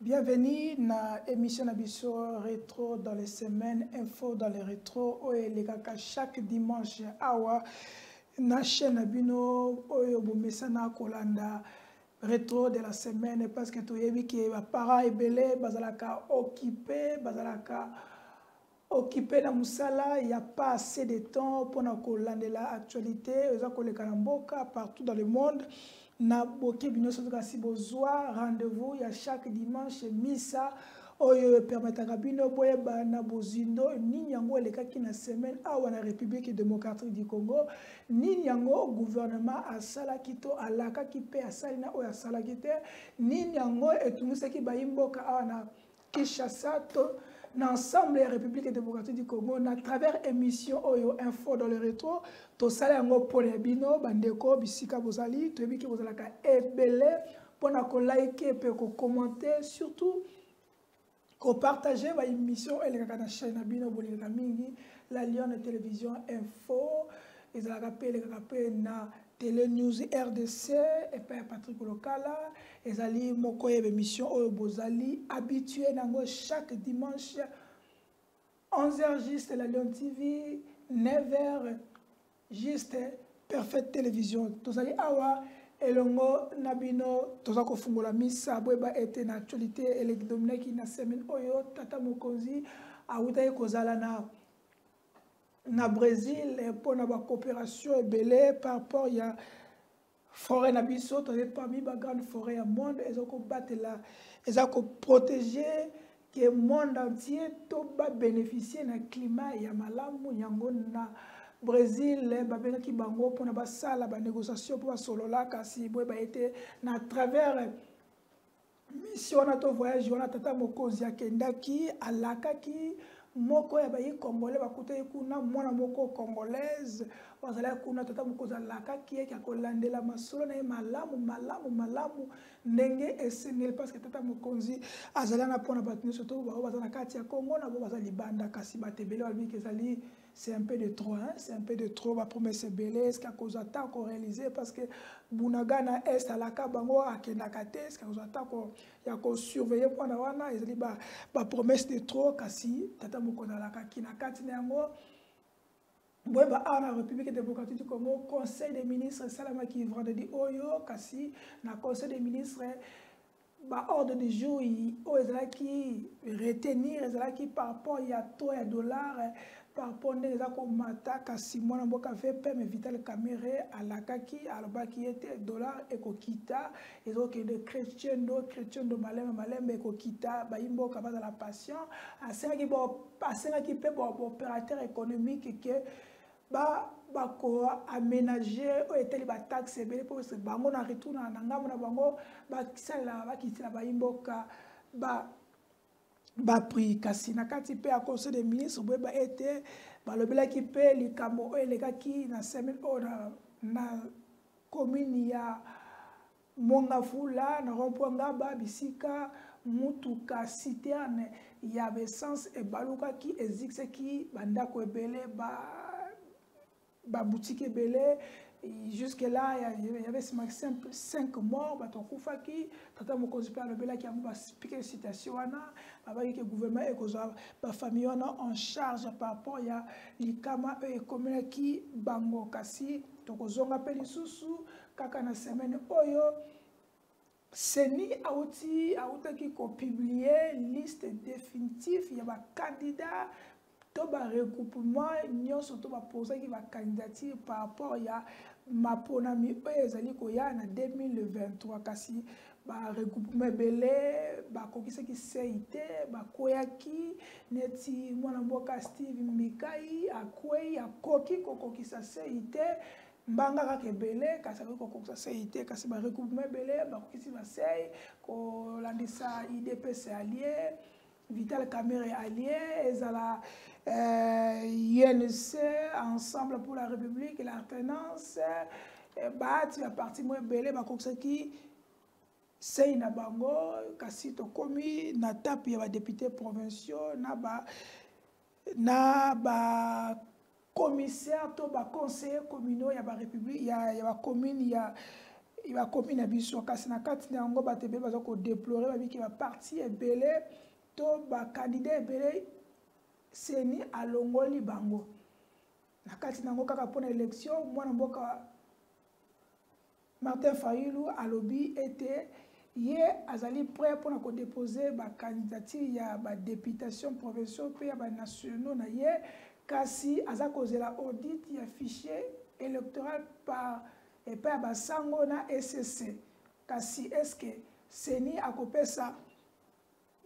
Bienvenue dans l'émission Nabiso Rétro dans les semaines, info dans les rétro, les kaka chaque dimanche awa na chaîne Nabino oyo bomesana kolanda rétro de la semaine parce que tu yebi ki ba para ebele bazalaka occupé na musala, il n'y a pas assez de temps pour kolanda la actualité, oza koleka na mboka partout dans le monde. Na boke bino soto kasi bozwa rendez-vous ya chaque dimanche misa oyo permetaka bino boyeba na bozindo nini yango elekaki na semaine awa na République démocratique du Congo, nini yango gouvernement asalaki to alakaki pe asali na oyo asalaki te, nini yango etumisaki bayimboka awa na Kinshasa to dans l'ensemble de la République démocratique du Congo, à travers émission Oyo Info dans le rétro, to sala yango pour les bino, bandeko, bisika bozali, to ebiki bozalaka ebele, pour na ko like, pe ko commenter, surtout, ko partager ba émission et les kaka na chaîne na bino, boleka mingi, la Lyon de télévision Info, ezalaka pe les kaka pe na Télé News RDC, et puis Patrick Lokala, ezali moko yebe émission Oyo bozali, habitué nango chaque dimanche, 11h juste la Lyon TV, 9h juste Parfaite Télévision. Tozali awa, elongo nabino, tozako fungola misa, boeba ete na actualité, eleki domineki na semaine Oyo, tata mokonzi, awita kozala na Brésil pour la coopération ebele par rapport à forêt na biso to parmi ba grande forêt au monde ils ont battre là ils ont protéger que le monde entier to ba bénéficier na climat ya malamu yango na Brésil ba benga ki bango pour na ba sala ba négociation pour solola kasi boy ba été na travers mission na to voyage on a tata mokozi akendaki alakaki moko ya bayi congolais bakuta kuna mwana moko congolaise bazala kuna tata mokozi alakaki ya kolandela masolo na malamu ndenge esengeli parce que tata mokonzi azala na pona batini surtout bazala kati ya Congo na bo bazali banda kasi batebele walbi kezali c'est un peu de trop, hein? C'est un peu de trop. Ma promesse est belle. Est-ce qu'à cause d'attend qu'on réalisé parce que Bunagana est à la Kabango à Kenakate, est-ce qu'à cause d'attend qu'on surveille pendant wana, ils disent bah promesse de trop, kasi tata mukona la Kinakati nango. Bon bah à la République démocratique du Congo, Conseil des ministres Salama qui vendredi Oyo, kasi na Conseil des ministres. Bah ordre du jour ils qui retenir qui par rapport il y a taux et dollars par rapport à komata kasi mwana mboka VP mais Vital Kamerhe alakaki alobaki était dollar ekokita ezo que de chrétien do malem ekokita ba imboka ba la patient asenga ki pe opérateur économique que ba ko aménager o eteli ba taxe ebele pour que bango na retour na ngambo na bango ba kisala ba kitila ba imboka ba prix kasi na kati pe a conseil des ministres boeba été ba lobela ki pe likambo eleka ki na semaine na commune ya Mongafula na rompoanga ba bisika mutuka citerne ya essence e baluka ki ezixe ki bandako ebele ba boutique ebele jusque là il y avait 5 morts batokufa ki tata mokonzi pe alobela ki yango expliquer situation wana babaki ke gouvernement ekozwa ba famille wana en charge par rapport ya likama ekomela ki bango kasi tokozonga pe lisusu kaka na semaine oyo Seni autaki ko publier liste définitive ya ba candidat to ba regroupement nyonso to ba poser ki ba candidature par rapport ya maponami ezali ko ya na 2023 kasi ba regroupement belé ba kokisa ki CIT ba koyaki neti mwana mboka Steve Mikai akwei akoki kokisa CIT mbanga kake belé kasi ko kokisa CIT kasi ba regroupement belé ba kokisi ba sei ko landisa IDPS allié Vital Kamerhe allié ezala UNC ensemble pour la République et l'alternance bati la partie moins belé ba kokisaki sei na bango kasi to komi na tapi ya ba députés provinciaux na ba commissaire to ba conseiller communaux ya ba république ya ba commune ya il va commune à biso kasi na kati na yango bato ebele baza kodéplorer babiki baparti ebele to bakandidat ebele seni alongoli bango na kati na yango kaka mpona élection mwana mboka Martin Fayulu alobi ete ye azali prêt mpona kodépose bacandidature ya badéputation provinciaux mpe ya banationaux na ye kasi aza kozela audit ya fichier électoral par epai ya basango na SSC kasi eske seni akopesa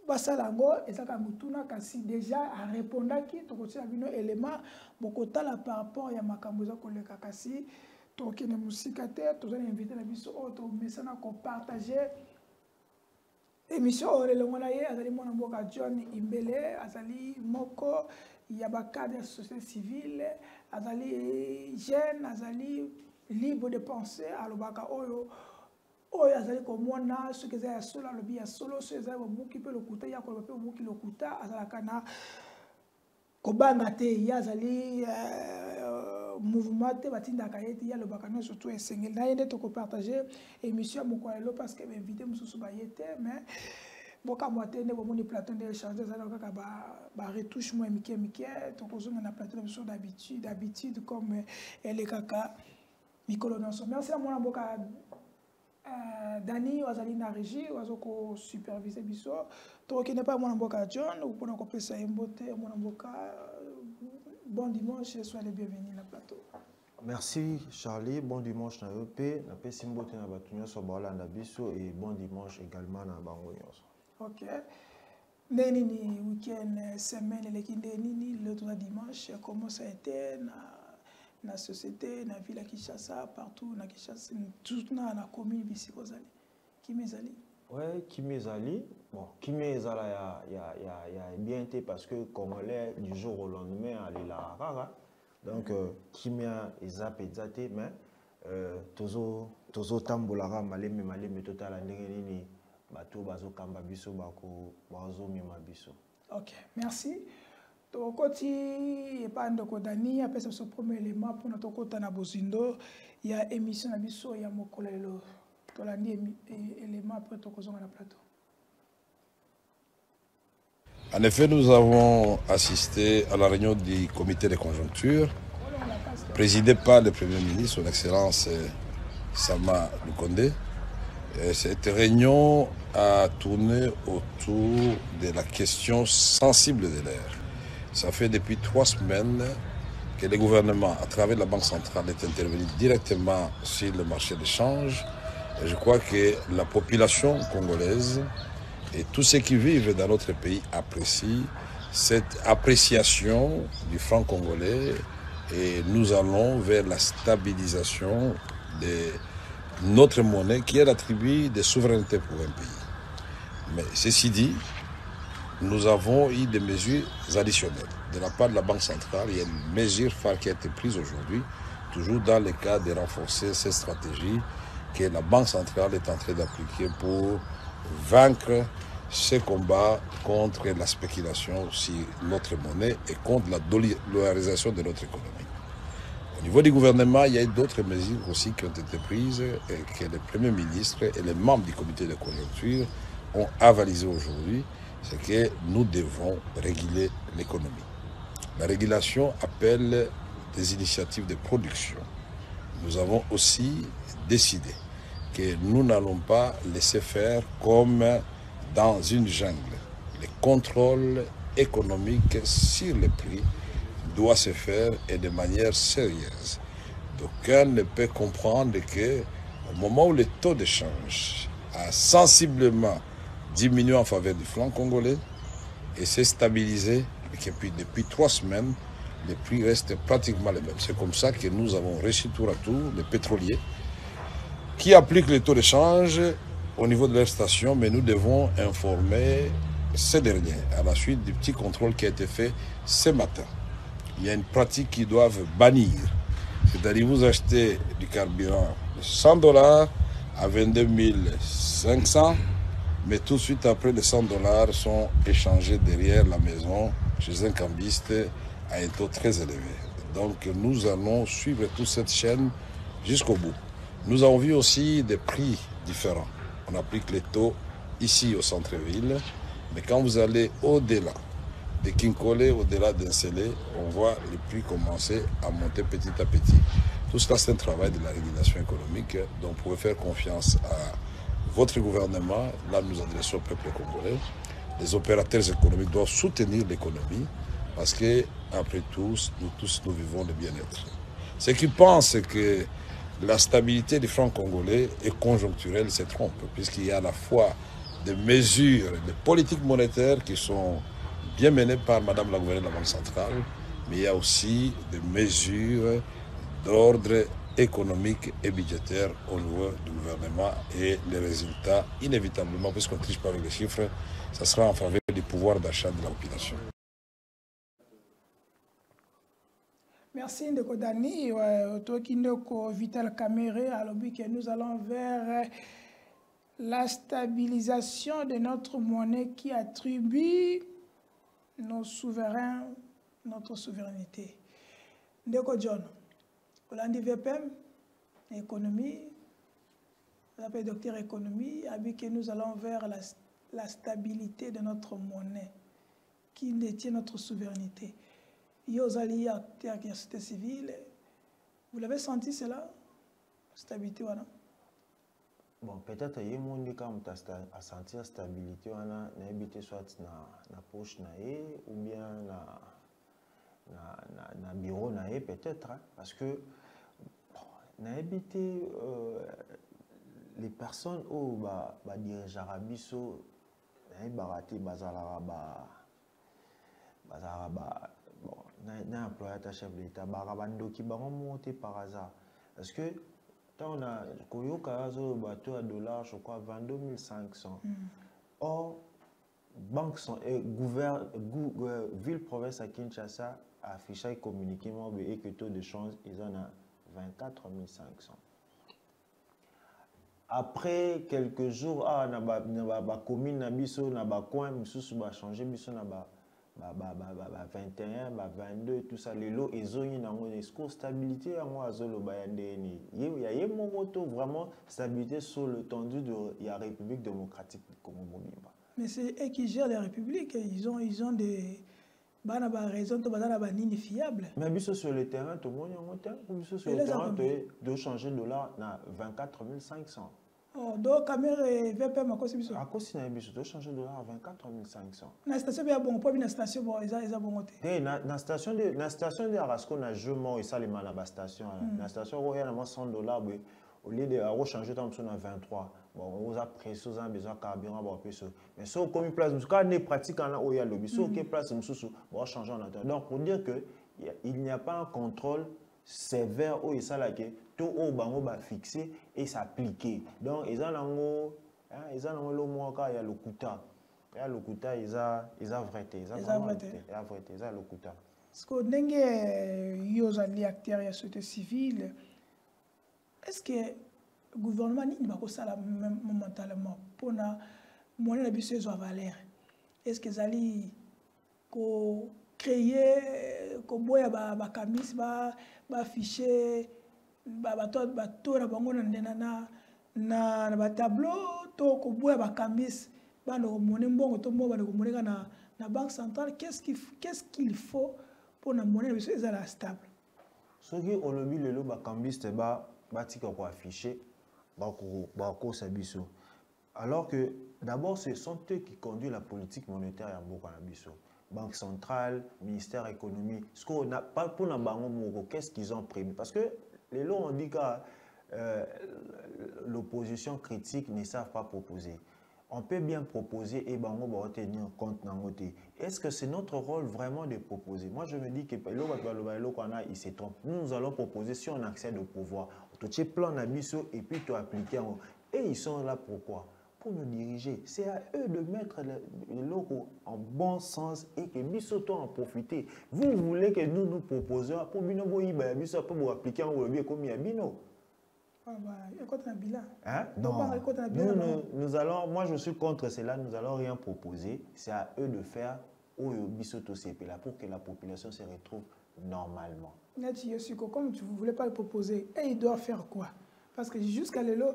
basala yango ezaka mutuna kasi déjà arépondaki tokotia bino élément bokotala par rapport ya makambo eza koleka kasi tokende musika te tozali invité na biso oyo tomesana kopartage émission oyo lelongo na ye azali mwana mboka John Imbele azali moko ya bacadre ya société civile azali jeune azali libre de penser alobaka oyo azali komona soki eza ya solo alobi ya solo soki ezali bobuki mpe lokuta ya koloba mpe bobuki lokuta azalaka na kobanga te ye azali mouvement te batindaka ye te ye alobaka nyonso to esengeli na ye nde tokopartage émission ya mokolo lelo parce que bainvité mosusu baye te mais bokamwa te nde bomoni plateau nde échange ezali kaka baretouche mwa mike mike tokozonga na plateau na biso d'habitude comme elekaka mikolo nyonso merci ya mwana mboka Dani wazali na régie wazoko superviser biso tokende pa mwana mboka John mpona kopesa mbote mwana mboka bon dimanche sois les bienvenus na plateau. Merci Charlie, bon dimanche na EP na pesi mbote na batu nyonso balanda biso et bon dimanche également na bango nyonso. OK. Neni week-end semaine lekinde nini le dimanche comment ça a été na société na ville à Kinshasa partout na Kinshasa tout na commune bisi kozali kimezali ouais kimezali bon kimezala ya bien été parce que congolais du jour au lendemain aller la rara donc kimia ezapezate mais tozo tambolara maleme total ndenge nini bato bazo kamba biso bako bazo mema biso. OK, merci. Tokoti epando ko Dani apesa so premier élément pour notre kota na bozindo ya émission na biso ya mokolelo tolandi élément après tokozonga na plateau. En effet, nous avons assisté à la réunion du comité de conjoncture présidé par le Premier ministre, son Excellence Sama Lukonde. Cette réunion a tourné autour de la question sensible de l'air. Ça fait depuis 3 semaines que le gouvernement, à travers la Banque centrale, est intervenu directement sur le marché d'échange. Et je crois que la population congolaise et tous ceux qui vivent dans notre pays apprécient cette appréciation du franc congolais et nous allons vers la stabilisation de notre monnaie qui est l'attribut de souveraineté pour un pays. Mais ceci dit, nous avons eu des mesures additionnelles. De la part de la Banque centrale, il y a une mesure phare qui a été prise aujourd'hui, toujours dans le cadre de renforcer cette stratégie que la Banque centrale est en train d'appliquer pour vaincre ce combat contre la spéculation sur notre monnaie et contre la dollarisation de notre économie. Au niveau du gouvernement, il y a eu d'autres mesures aussi qui ont été prises et que le Premier ministre et les membres du comité de conjoncture ont avalisé aujourd'hui. C'est que nous devons réguler l'économie. La régulation appelle des initiatives de production. Nous avons aussi décidé que nous n'allons pas laisser faire comme dans une jungle. Le contrôle économique sur les prix doit se faire et de manière sérieuse. D'aucuns ne peut comprendre qu'au moment où le taux d'échange a sensiblement diminué en faveur du franc congolais et s'est stabilisé, et que depuis 3 semaines, les prix restent pratiquement les mêmes. C'est comme ça que nous avons reçu tour à tour les pétroliers qui appliquent les taux d'échange au niveau de leur station, mais nous devons informer ces derniers à la suite du petit contrôle qui a été fait ce matin. Il y a une pratique qu'ils doivent bannir. C'est-à-dire vous achetez du carburant de $100 à 22 500, mais tout de suite après les $100 sont échangés derrière la maison chez un cambiste à un taux très élevé. Donc nous allons suivre toute cette chaîne jusqu'au bout. Nous avons vu aussi des prix différents. On applique les taux ici au centre-ville, mais quand vous allez au-delà de Kinkole, au-delà d'Ensele, on voit les prix commencer à monter petit à petit. Tout cela, c'est un travail de la régulation économique, donc vous pouvez faire confiance à votre gouvernement. Là, nous adressons au peuple congolais. Les opérateurs économiques doivent soutenir l'économie parce que, après tout, nous vivons le bien-être. Ceux qui pensent que la stabilité du franc congolais est conjoncturelle se trompent, puisqu'il y a à la fois des mesures de politique monétaire qui sont bien menées par Madame la gouverneure de la Banque centrale, mais il y a aussi des mesures d'ordre économique et budgétaire au niveau du gouvernement et les résultats, inévitablement, puisqu'on ne triche pas avec les chiffres, ça sera en faveur du pouvoir d'achat de la population. Merci Ndeko Dani. Vital Kamere, alors que nous allons vers la stabilisation de notre monnaie qui attribue nos souverains notre souveraineté. Ndeko John, Olandi VPM, économie, on appelle docteur économie, avec que nous allons vers la stabilité de notre monnaie qui détient notre souveraineté. Yozali acteur de la société civile, vous l'avez senti cela? Stabilité, voilà. Bon, peut-être qu'il y a des gens qui ont senti la stabilité, soit na poche ou bien na bureau, peut-être, parce que les personnes qui dirigent Arabiso, n'a employé ta chef de l'État, qui va monter par hasard. Parce que quand on a Koyoka, bateau à dollars, je crois 22 500. Or, banque ville province à Kinshasa a affiché et communiqué et que taux de change, ils en ont 24 500. Après quelques jours, na commune na biso na ba coin misusu ba changer biso na ba 21, 22, tout ça, les lots, ils ont une stabilité à moi, il y a vraiment stabilité sur l'étendue de la République démocratique du Congo. Mais c'est eux qui gèrent la République, ils ont des raisons fiables. Mais sur le terrain, tout le monde sur le terrain, de changer de dollar à 24 500. Donc, caméra et VPM à cause de ça. À cause de changer de dollar à 24 500. La station est bon, pas une station, ils ont bon côté. La station de Arasco, na jeu et ça les mal à la station. La station royale a 100 $, au lieu de changer dans à 23. Bon, on a précis, on a besoin de carburant, mais si on a place, quand on est pratique en là, il y a le lobby, si on a place, on va changer en intérieur. Donc, pour dire qu'il n'y a pas un contrôle sévère où il s'agit tout au bango va fixer et s'appliquer. Donc ils ont le mois quand il y a le kuta. Il y a le kuta, ils ont vraité, ils ont le kuta. Parce que dengue yozali acteurs ya société civile. Est-ce que le gouvernement n'est pas ça momentanément pour na monnaie la biso zo valeur? Est-ce que zali ko créer ko boya ba kamis ba afficher bato na bango na ba tableau to ko boya ba kamis ba no monnaie mbongo to mo ba ko monnaie na banque centrale. Qu'est-ce qu'il faut pour na monnaie biso ezala stable? Ce qui on lobby le ba kamis te ba tika ko afficher ba ko sabiso. Alors que d'abord ce sont eux qui conduisent la politique monétaire ya mboka na biso. Banque centrale, ministère économie, ce qu'on n'a pas pour la banque, qu'est-ce qu'ils ont prévu? Parce que les lots ont dit que l'opposition critique ne savent pas proposer. On peut bien proposer et bango va tenir compte nangote. Est-ce que c'est notre rôle vraiment de proposer? Moi je me dis que il se trompe. Nous allons proposer si on accède au pouvoir. Tu plan d'abisso et puis tu appliques. Et ils sont là pourquoi? Pour nous diriger. C'est à eux de mettre les locaux en bon sens et que Bissoto en profiter. Vous voulez que nous proposions pour Binobo Iba, Bisso pour vous appliquer en Wolobi comme Yabino. Nous allons, moi je suis contre cela, nous allons rien proposer. C'est à eux de faire au Bissoto CP là pour que la population se retrouve normalement. Comme tu ne voulais pas le proposer, et il doit faire quoi? Parce que jusqu'à l'élo,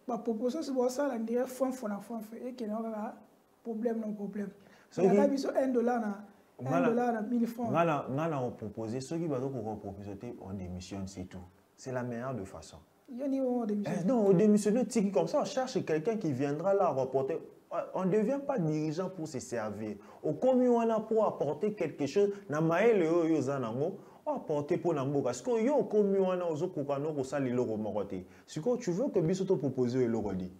la proposition c'est pour ça, on dirait fond et qu'il y a un problème, non problème. Il y a $1 $1 1000 francs. On a proposé, ceux qui vont proposer on démissionne, c'est tout. C'est la meilleure de façon. Il y a une démission. Non, on démissionne, comme ça, on cherche quelqu'un qui viendra là reporter. On ne devient pas dirigeant pour se servir. Au commun, on a pour apporter quelque chose. On apporter pour l'amboka. Parce que yo commun, on a aussi pour nous pour ça les loro moroté. Si tu veux que biso te propose le loro dit.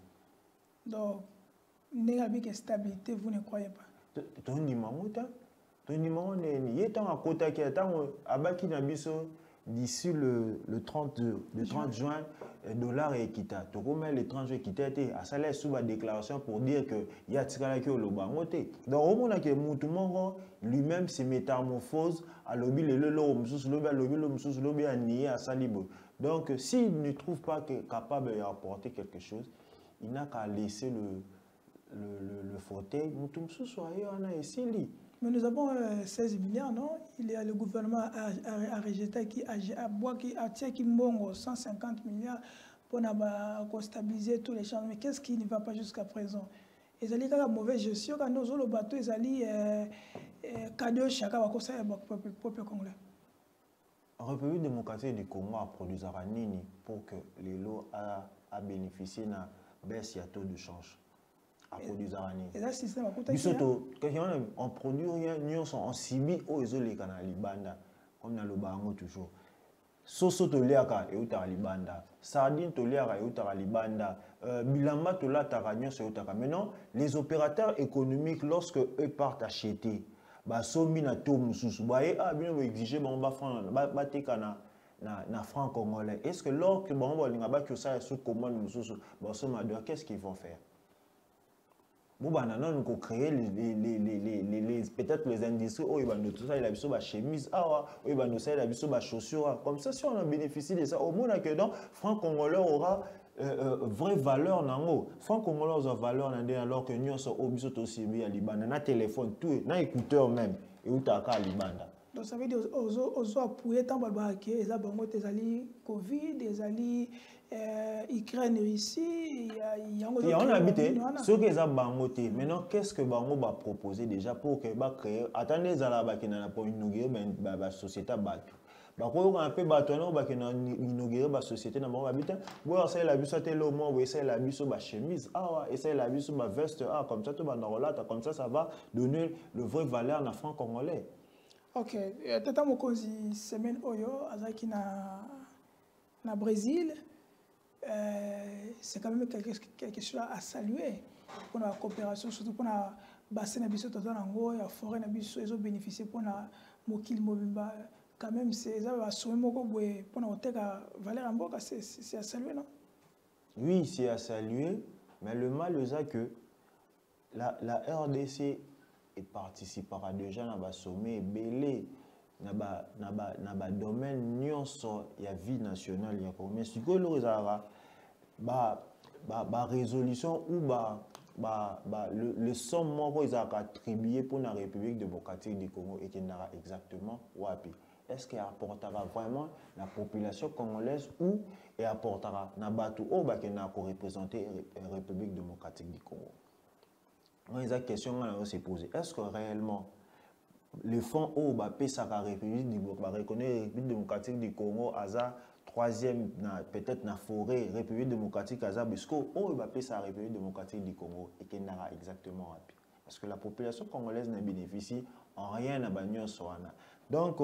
Donc, négative stabilité, vous ne croyez pas. Ton numéro n'est ni tant à côté qui est à baki na biso d'ici le 30 juin, dollar et kita. Tu remets le 30 juin kita à ça sous la déclaration pour dire que y a tirala qui le bangoté. Donc au moment que Moutoumoro lui-même se métamorphose à lobby le lobby à nier à Salibo. Donc s'il ne trouve pas capable d'apporter quelque chose, il n'a qu'à laisser le fauteuil. Moutoumsou soit on a essayé. Mais nous avons 16 milliards, non? Il y a le gouvernement a rejeté qui a mongo 150 milliards pour stabiliser tous les champs. Mais qu'est-ce qui ne va pas jusqu'à présent? Ils ont dit que la mauvaise gestion, quand nous avons le bateau, ils ont dit cadeau chacun va conseiller le peuple congolais. La République démocratique du Congo a produit Zaranini pour que les lots a bénéficié de la baisse de taux de change. Et ça, système on produit rien, on subit aux les canaux Libanda, comme dans le Bango toujours. Soso toliaka et utara Libanda, sardine toliaka et utara Libanda, bilamba tola taranyo se utara. Maintenant, les opérateurs économiques, lorsque eux partent acheter, bah somi na to mususu, bah et ah bien exiger bah on va franc, bah tekana na franc congolais. Est-ce que lorsque bah on va l'ingaba que ça sous commande mususu, bah soma doit qu'est-ce qu'ils vont faire? Nous avons créé peut-être les industries où il va nous faire la chemise, il va nous faire la chaussure. Comme ça, si on a bénéficié de ça, au moins que donc, franc congolais aura vraie valeur. Franc congolais aura valeur alors que nous sommes aussi bien à Liban. On a téléphone, tout, on a écouteur même, et où tu as à Liban. Donc ça veut dire aux appuyés tant que les abonnés des alliés Covid, des alliés Ukraine ici, il y a on a habité ceux qui ont bangoté. Maintenant, qu'est-ce que Bango va proposer déjà pour que va créer? Attendez, Zalaba qui n'a pas inauguré la société Batou. Bako un peu bâtonneau ba qui n'a inauguré la société dans mon habitat. Vous essayez la bise à l'homme, vous essayez la bise sur chemise, essayez la bise sur veste, comme ça tout va dans comme ça va donner le vrai valeur dans franc congolais. Ok, tata mokonzi semaine oyo azaki na Brésil, c'est quand même quelque chose à saluer pour la coopération, surtout pour la bassin na biso toza nango ya forêt na biso ezo bénéficier pour la mokili mobimba. Quand même c'est ça va sommer moko boye pour na oteka valeur mboka, c'est à saluer, non? Oui, c'est à saluer, mais le mal est que la RDC et participera déjà dans le sommet belé dans le domaine nyonso ya vie nationale ya Congo. Mais si vous avez résolution ou le somme qu'ils ont attribué pour la République démocratique du Congo et qui n'aura exactement wapi. Est-ce qu'il apportera vraiment la population congolaise ou il apportera Nabatou ou qui n'a représenté la République démocratique du Congo? La question qu'on se poser, est-ce que réellement le fonds au la République démocratique du Congo a troisième peut-être na forêt République démocratique a bisco au la République démocratique du Congo et qu'il n'aura exactement rapide parce que la population congolaise ne bénéficie en rien à Bagnon Soana. Donc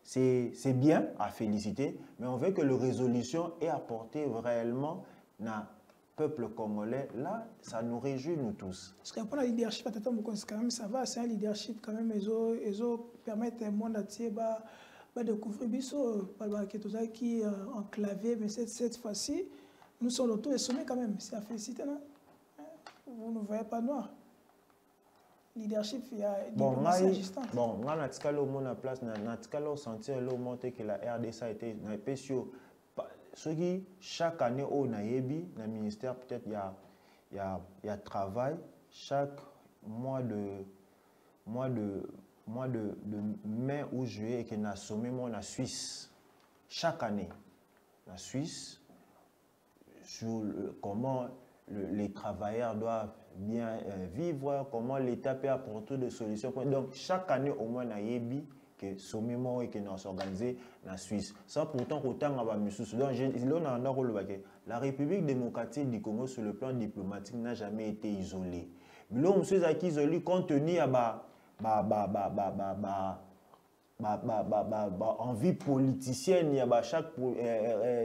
c'est bien à féliciter, mais on veut que la résolution ait apporté réellement na peuple congolais, là, ça nous réjouit, nous tous. Parce qu'après le leadership, quand même, ça va, c'est un leadership quand même, ils permettent au monde entier de découvrir Bisso, qui est enclavé, mais cette fois-ci, nous sommes autour et sommés quand même, c'est à féliciter, non? Vous ne voyez pas noir. Leadership, il y a diplomatie assistante. Bon, moi, on a place, on a senti que la RDC a été chaque année au Naïbi, dans le ministère, peut-être il y a travail. Chaque mois de mai ou juillet, et qu'on a sommé la Suisse. Chaque année, la Suisse, sur comment les travailleurs doivent bien vivre, comment l'État peut apporter des solutions. Donc, chaque année, au moins, il y a que sommet et que nous organisé en Suisse. Sans pourtant autant à donc la République démocratique du Congo sur le plan diplomatique n'a jamais été isolée. Mais là, on s'est isolé compte tenu à envie politicienne, il y a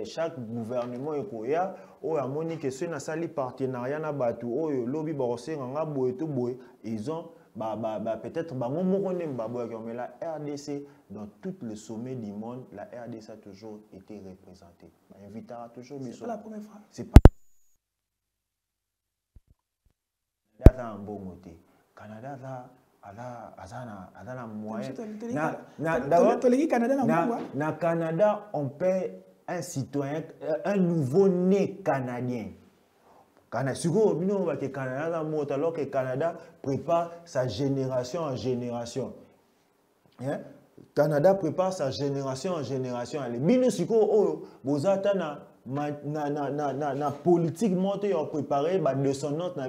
chaque gouvernement et quoi ou à monique c'est na sali partenariat na batu o lobby borosé nga boy to boy ils ont peut-être mais la RDC dans tous les sommets du monde la RDC a toujours été représentée. Invitera toujours c'est pas la première fois. C'est pas un bon côté. Canada là Canada moyen. Na Canada, on paie un citoyen, un nouveau-né canadien. Alors que le Canada prépare sa génération en génération. Hein? Canada prépare sa génération en génération. Na politique montée en préparé descendante na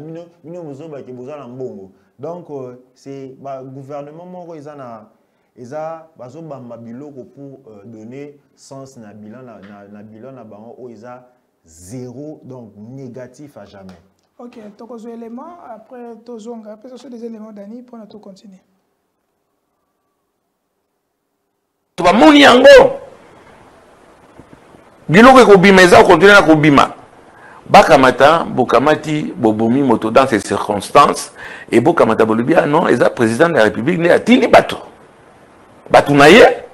donc c'est le gouvernement ils a pour donner sens na bilan ils a zéro donc négatif à jamais. OK, donc aux éléments après tozonga après ce sont des éléments d'Ani pour tout continuer. Tu vas moni yango biloko ko bimeza ko continuer ko bima bakamata bokamati bobomi moto dans ces circonstances et bokamata bolibia non eza président de la République ne atini bato naye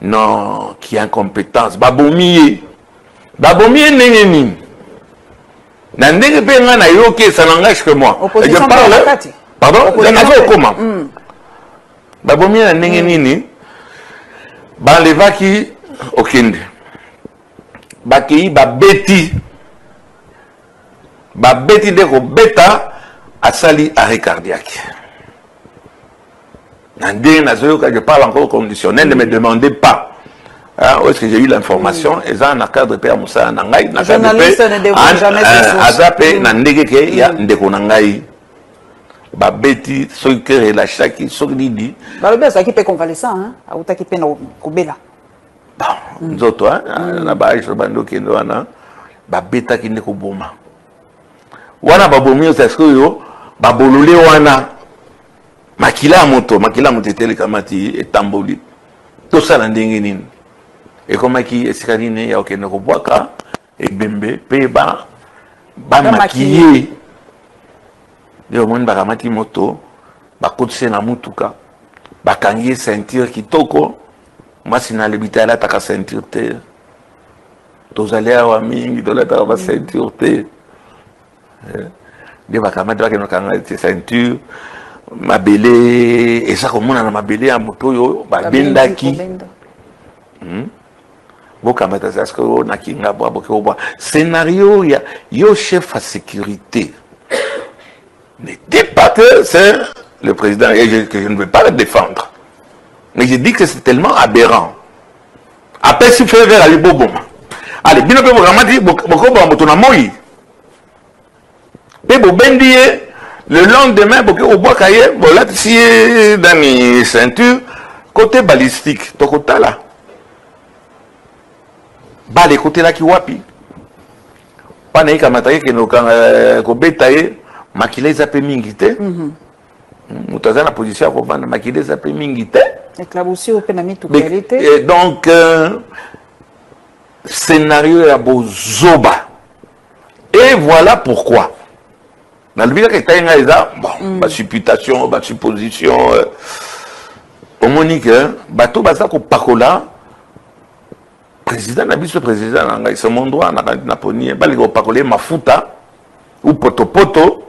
non qui a incompétence babomi ndenge nini na ndenge pe nga na yoke ça n'engage que moi je parle pardon je comment babomi na ndenge nini balevaki okende bakei babeti de kobeta asali arrêt cardiaque. Je parle encore conditionnel, ne me demandez pas où est-ce que j'ai eu l'information. Et ça, dans le cadre de Moussa Nangai, dans le cadre de babeti ceux qui relâchent qui sont dit ça qui peut convalescent hein ou qui peut kobela bon nous autres hein na ba je bando qui ndo na babeta qui ne koboma wana babomi c'est que yo babolole wana makila moto tele kamati etamboli to sala ndenge nini et comme qui esikaline ya okene ko bwaka e bembe pe ba maquiller de monde bakamati moto bakotse na mutuka bakangie ceinture kitoko mwasi na lebita la taka ceinture te tozalea wa mingi to la taka ceinture te de bakamati bakeno kanga ceinture mabele esa komona na mabele ya moto yo babendaki bokamata ça que na kinga boke scénario ya yo chef à sécurité n'était pas que c'est le président et que je ne veux pas le défendre. Mais je dis que c'est tellement aberrant. Après, si fait vers Ali Boboma. Allez, bien que vous avez dit, le lendemain, au bois cahier, là, si dans les ceintures, côté balistique, ton côté là. Bah, les côtés là qui wapi. Pas n'est qu'à matériel que nous, quand bétaillé, makile zape mingi te mutaza na position ya kovanda makile zape mingi te éclaboussi au penami tout qualité et donc scénario ya bozoba et voilà pourquoi na le que tainga eza bon ba supputation ba supposition au monique bato baza ko pakola président na biso président nga ce monde droit na poni ba ko pakoler mafuta ou poto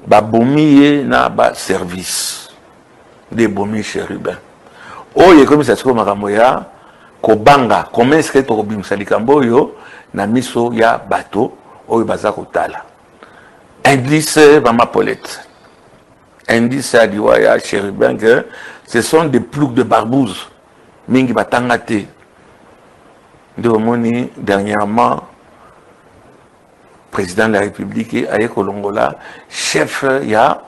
babomi na ba service des bomi chérubin oye comme ça siko makambo ya kobanga comment est-ce que to kobimisa likambo yo na miso ya bato oyo baza kotala indice ba mapolette indice ya diwa ya chérubin que ce sont des ploucs de barbouze mingi batanga te de moni dernièrement président de la République aye kolongola chef ya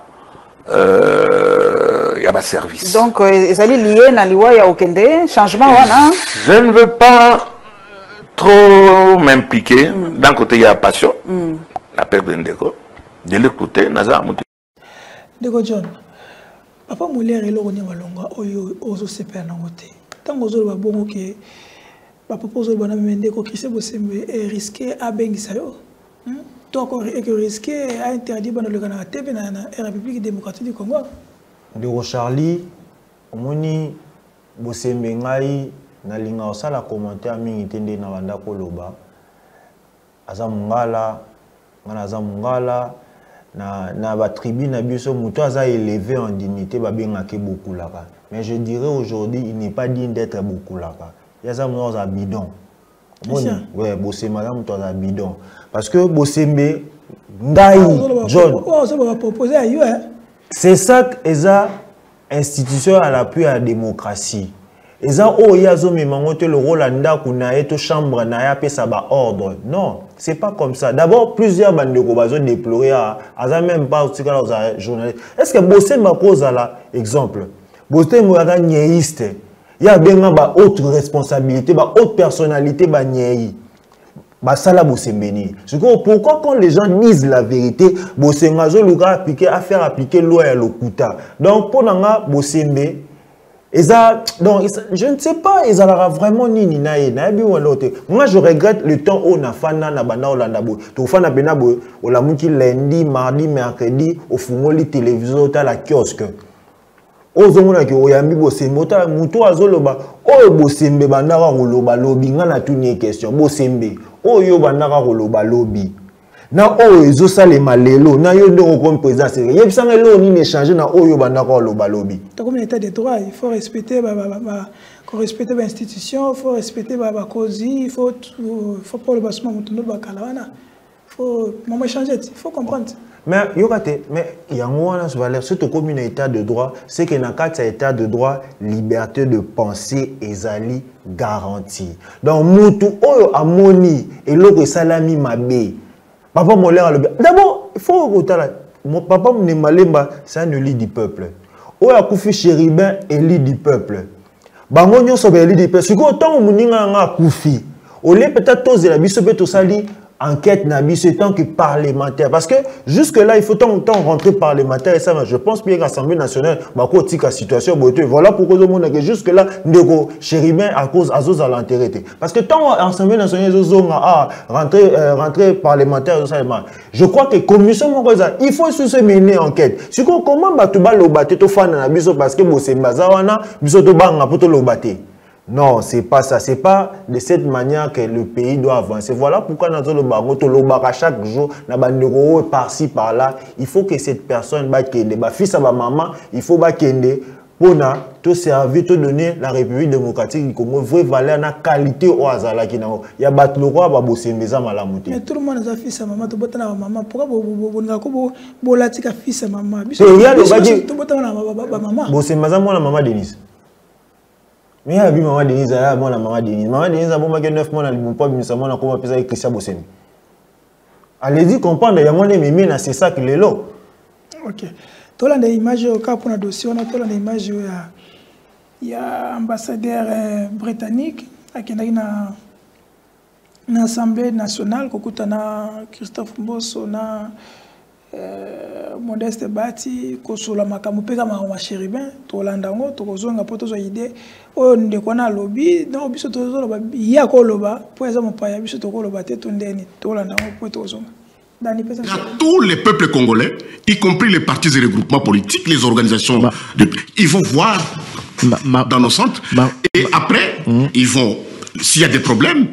service. Donc ils allaient lier na liwa ya okende changement wana. Je ne veux pas trop m'impliquer d'un côté il y a passion la perte d'Indeko de l'autre côté naza muti Ndeko John papa Molière eloko ni balonga oyo ozo sepela na ngote tango zo ba bongo ke papa pozo bana Ndeko Christ Bosembe est risqué à bengisa yo toi est risqué à interdire bana le Canada TV na République démocratique du Congo. Ndeko Charlie omoni Bosembe ngai na linga osala commentaire mingi tende na banda koloba azamungala ngana azamungala na ba tribu na biso muto aza élevé en dignité ba bengake beaucoup là. Mais je dirais aujourd'hui il n'est pas digne d'être beaucoup là. Il y a ça muto za bidon. Ouais, Bosembe za muto za bidon parce que Bosembe ngai John c'est ça eza institution à l'appui à la démocratie. Et ça, oh, il y a le rôle de chambre na pesa ba ordre. Non, c'est pas comme ça. D'abord, plusieurs bandes de Kobazo déploré à même pas aux journalistes. Est-ce que Bosembe ma cause là, exemple, Bosembe est niaïste. Il y a bien ba autre responsabilité, ba autre personnalité ba niaï. Ba sala Bosembe ni. Pourquoi quand les gens disent la vérité, Bosembe a appliqué à faire appliquer loi à l'okuta. Donc pour nanga Bosembe donc, je ne sais pas, ils ont vraiment ni moi, je regrette le temps où on a fait na bana olandabo. Tu fais na benabo, on l'a mouti lundi, mardi, mercredi, au fumoli télévision, à la kiosque. Ozomona ki oyambi Bosembe, ta muto azoloba, oyo Bosembe bandaka koloba lobi, ngana tuni question, Bosembe, oyo bandaka koloba lobi. Na oyo ezosalema lelo na yo ndeko comme président c'est yebisanga lelo ni échanger na oyo bandaka loba lobi to comme l'état de droit il faut respecter respecter l'institution il faut respecter ba cause il faut pas le basement mutundo bakala wana faut maman changer il faut comprendre mais yokate mais yango wana so valeur surtout comme un état de droit c'est que na kati état de droit liberté de penser ezali garantie donc mutu oyo amoni eloko salami mabe Papa Molière a le bien. D'abord, il faut regarder. Mon papa Malemba, c'est un élu du peuple. Oya Koufi Chéribin, élu du peuple. Bangonyo sobe élu du peuple. Si vous avez un Koufi, au lieu peut-être tous la biso peut sali enquête na biso tant que parlementaire parce que jusque là il faut tant rentrer parlementaire et ça je pense bien que l'Assemblée nationale va côté la situation voilà pourquoi le monde que jusque là ndeko Chéribin à cause azos à l'enterrer parce que tant l'Assemblée nationale rentrer parlementaire je crois que commission il faut se mener enquête si comment batuba lobaté to fana na biso parce que Bosembe zawana biso to banga poto lobaté. Non, c'est pas ça. C'est pas de cette manière que le pays doit avancer. Voilà pourquoi nous avons le baroto, le bar chaque jour, nous par-ci, par-là. Il faut que cette personne, fils à ma maman, il faut pour te servir, te donner la République démocratique du Congo, vraie valeur, la qualité au hasard. Il y a battu le roi, Bosembe Malamuti. Mais tout le monde a fils à maman, tu as maman. Pourquoi vous avez fils à maman? Il y a le Bosembe maman Denise. Mais il y a maman Denise, maman Denise. Maman Denise a 9 mois, elle n'a pas mis sa main à comment appeler Christian Bosembe. Allez-y comprendre, il y a mon ami, c'est ça qu'il est là. Ok. Tu as des images au cas pour la dossier, on a des images il y a ambassadeur britannique qui est dans l'Assemblée nationale, qui est Christophe Mbosso, Modeste Bati, Kosola Makamupeka Maroma Chéribin, Tolandango, Tokozonga Potozo idée, on ne connaît lobby, non, biso Tozo, ya Koloba, pour exemple, pas biso Tokoloba, Tondeni, Tolandango, Potozonga. À tous les peuples congolais, y compris les partis et regroupements politiques, les organisations, ils vont voir dans nos centres, et après, ils vont, s'il y a des problèmes,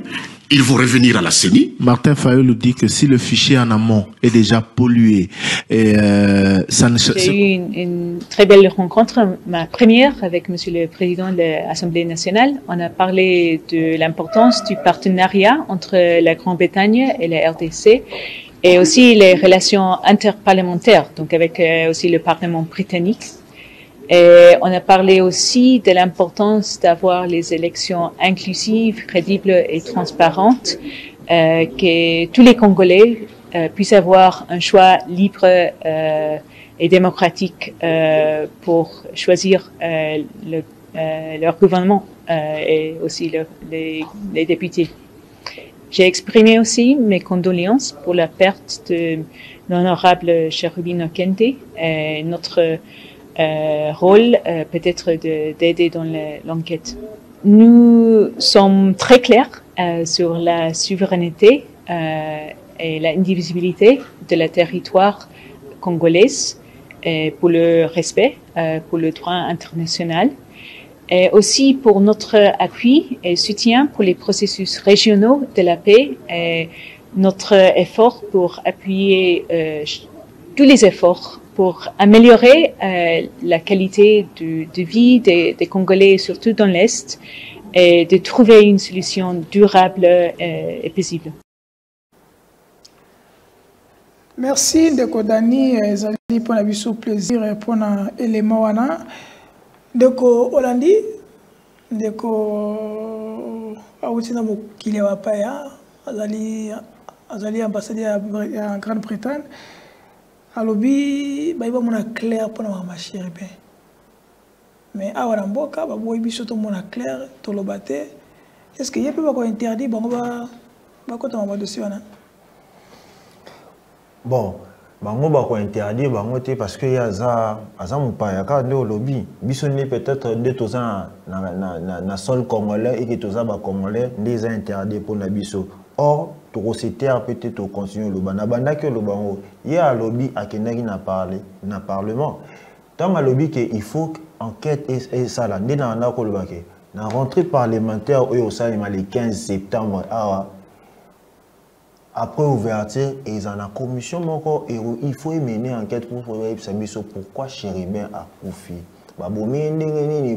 ils vont revenir à la CENI. Martin Fayulu dit que si le fichier en amont est déjà pollué, ça ne... J'ai eu une très belle rencontre, ma première avec Monsieur le Président de l'Assemblée nationale. On a parlé de l'importance du partenariat entre la Grande-Bretagne et la RDC et aussi les relations interparlementaires, donc avec aussi le Parlement britannique. Et on a parlé aussi de l'importance d'avoir les élections inclusives, crédibles et transparentes, que tous les Congolais puissent avoir un choix libre et démocratique pour choisir leur gouvernement et aussi les députés. J'ai exprimé aussi mes condoléances pour la perte de l'honorable Cherubino Kente et notre rôle peut-être d'aider dans l'enquête. Nous sommes très clairs sur la souveraineté et la indivisibilité de la territoire congolaise et pour le respect pour le droit international et aussi pour notre appui et soutien pour les processus régionaux de la paix et notre effort pour appuyer tous les efforts pour améliorer la qualité de vie des Congolais, surtout dans l'Est, et de trouver une solution durable et paisible. Merci Ndeko Dani, ezali pour la biso plaisir pour un élément wana. Ndeko Olandi, Ndeko Aoutina Mokile Wapaya, azali ambassadeur en Grande-Bretagne. Alobi bayiba mona clair pour na machiri ben. Mais awara mboka ba boyi biso to mona clair to lobate. Est-ce que yepe ba ko interdit bango ba ko tama ba dossier wana? Bon, bango ba ko interdit bango te parce que ya za mupaya ka de lobby. Biso ni peut-être de toza na sol congolais et que toza ba congolais des interdits pour na biso. Or to citer peut-être continuer le banabanda que le bango il y a lobby à kenaki na parler na parlement tant à lobby que il faut enquête et ça là ndena na ko le baké na rentrée parlementaire au salima le 15 septembre après ouverture et ils en a commission moko et il faut mener enquête pour voir pourquoi Chéribin a confié